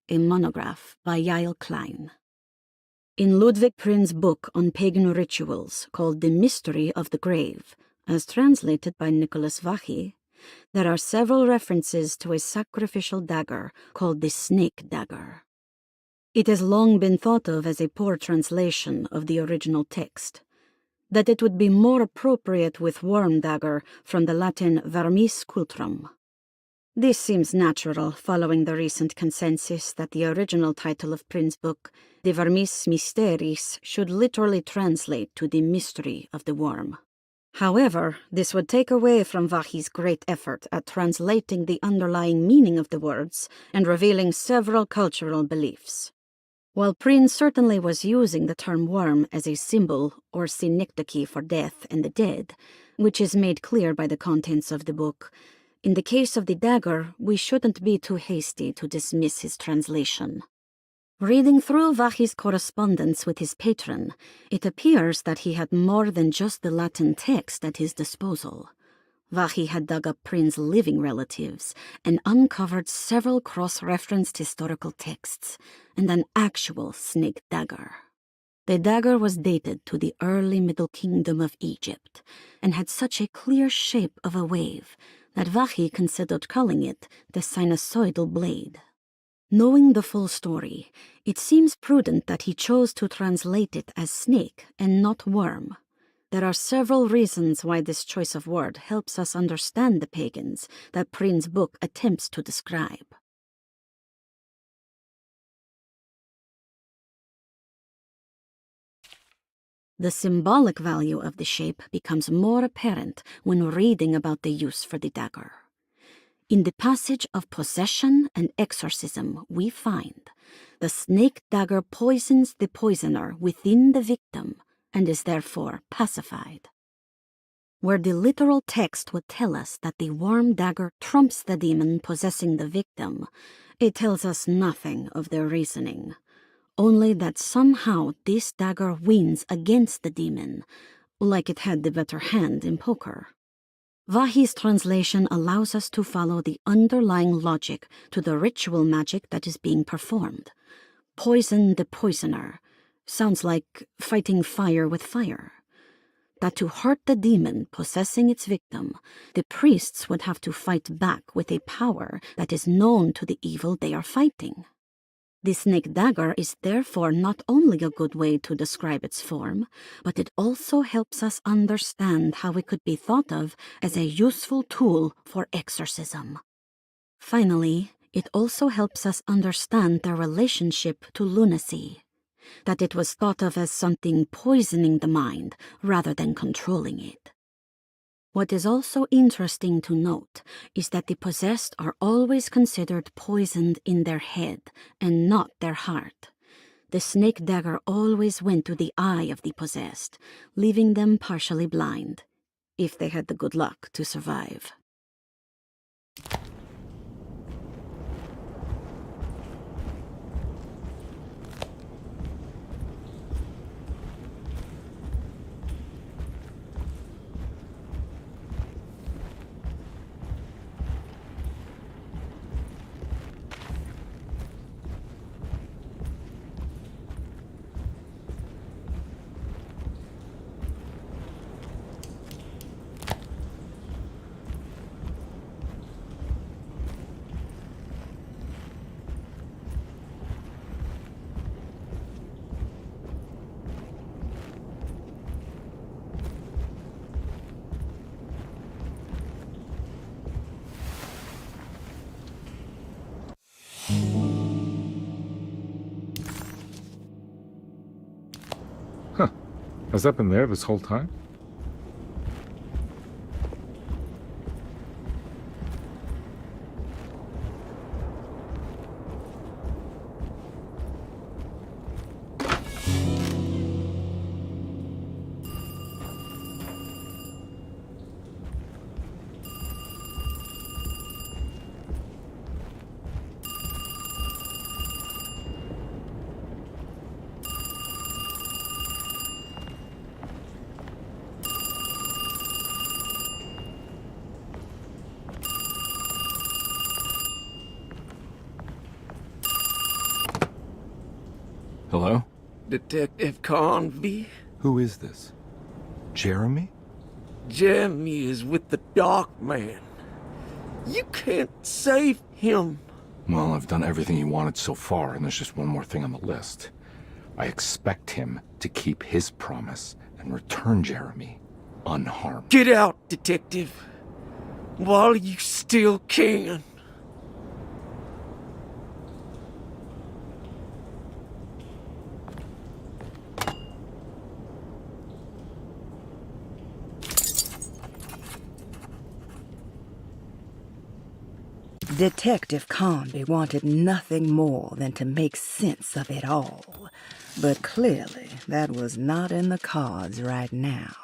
a monograph by Yael Klein. In Ludwig Prin's book on pagan rituals called The Mystery of the Grave, as translated by Nicholas Vachy, there are several references to a sacrificial dagger called the Snake Dagger. It has long been thought of as a poor translation of the original text, that it would be more appropriate with worm dagger from the Latin vermis cultrum. This seems natural following the recent consensus that the original title of Prin's book, De Vermis Mysteris, should literally translate to the mystery of the worm. However, this would take away from Vachy's great effort at translating the underlying meaning of the words and revealing several cultural beliefs. While Prin certainly was using the term worm as a symbol or synecdoche for death and the dead, which is made clear by the contents of the book, in the case of the dagger, we shouldn't be too hasty to dismiss his translation. Reading through Vachy's correspondence with his patron, it appears that he had more than just the Latin text at his disposal. Vachy had dug up Prin's living relatives and uncovered several cross-referenced historical texts and an actual snake dagger. The dagger was dated to the early Middle Kingdom of Egypt and had such a clear shape of a wave that Vachy considered calling it the sinusoidal blade. Knowing the full story, it seems prudent that he chose to translate it as snake and not worm. There are several reasons why this choice of word helps us understand the pagans that Prin's book attempts to describe. The symbolic value of the shape becomes more apparent when reading about the use for the dagger. In the passage of possession and exorcism, we find the snake dagger poisons the poisoner within the victim and is therefore pacified. Where the literal text would tell us that the worm dagger trumps the demon possessing the victim, it tells us nothing of their reasoning, only that somehow this dagger wins against the demon, like it had the better hand in poker. Vahi's translation allows us to follow the underlying logic to the ritual magic that is being performed. Poison the poisoner sounds like fighting fire with fire. That to hurt the demon possessing its victim, the priests would have to fight back with a power that is known to the evil they are fighting. The snake dagger is therefore not only a good way to describe its form, but it also helps us understand how it could be thought of as a useful tool for exorcism. Finally, it also helps us understand their relationship to lunacy, that it was thought of as something poisoning the mind rather than controlling it. What is also interesting to note is that the possessed are always considered poisoned in their head and not their heart. The snake dagger always went to the eye of the possessed, leaving them partially blind, if they had the good luck to survive. Huh. Has that been there this whole time? Hello? Detective Convey? Who is this? Jeremy? Jeremy is with the Dark Man. You can't save him. Well, I've done everything he wanted so far, and there's just one more thing on the list. I expect him to keep his promise and return Jeremy unharmed. Get out, Detective, while you still can. Detective Convey wanted nothing more than to make sense of it all, but clearly that was not in the cards right now.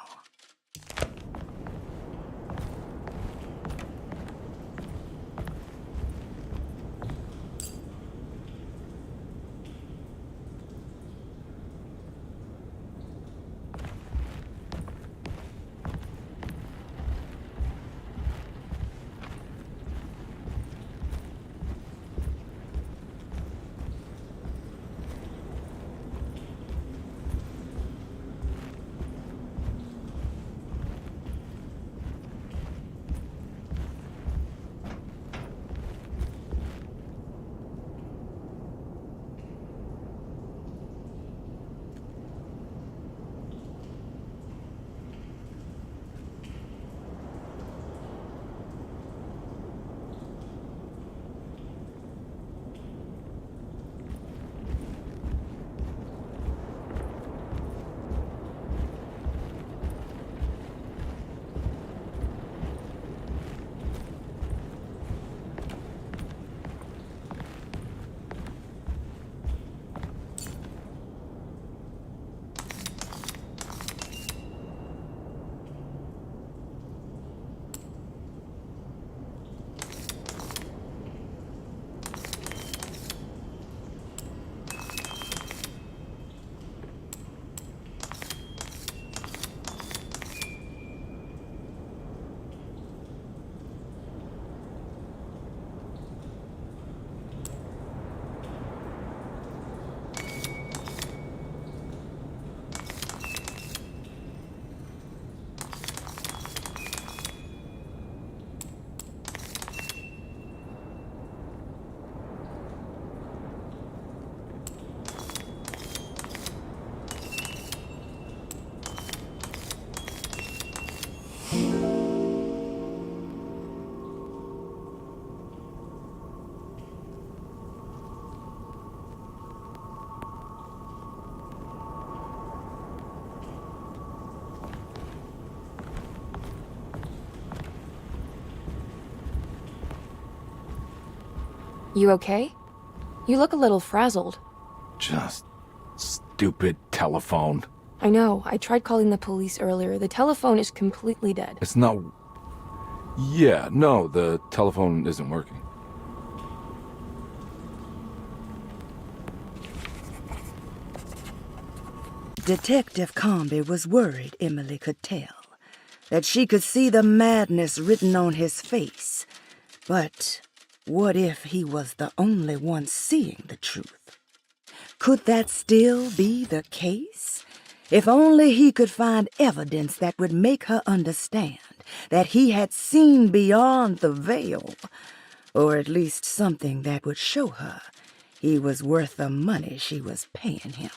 You okay? You look a little frazzled. Just stupid telephone. I know. I tried calling the police earlier. The telephone is completely dead. It's not... Yeah, no, the telephone isn't working. Detective Comby was worried Emily could tell, that she could see the madness written on his face. But what if he was the only one seeing the truth? Could that still be the case? If only he could find evidence that would make her understand that he had seen beyond the veil, or at least something that would show her he was worth the money she was paying him.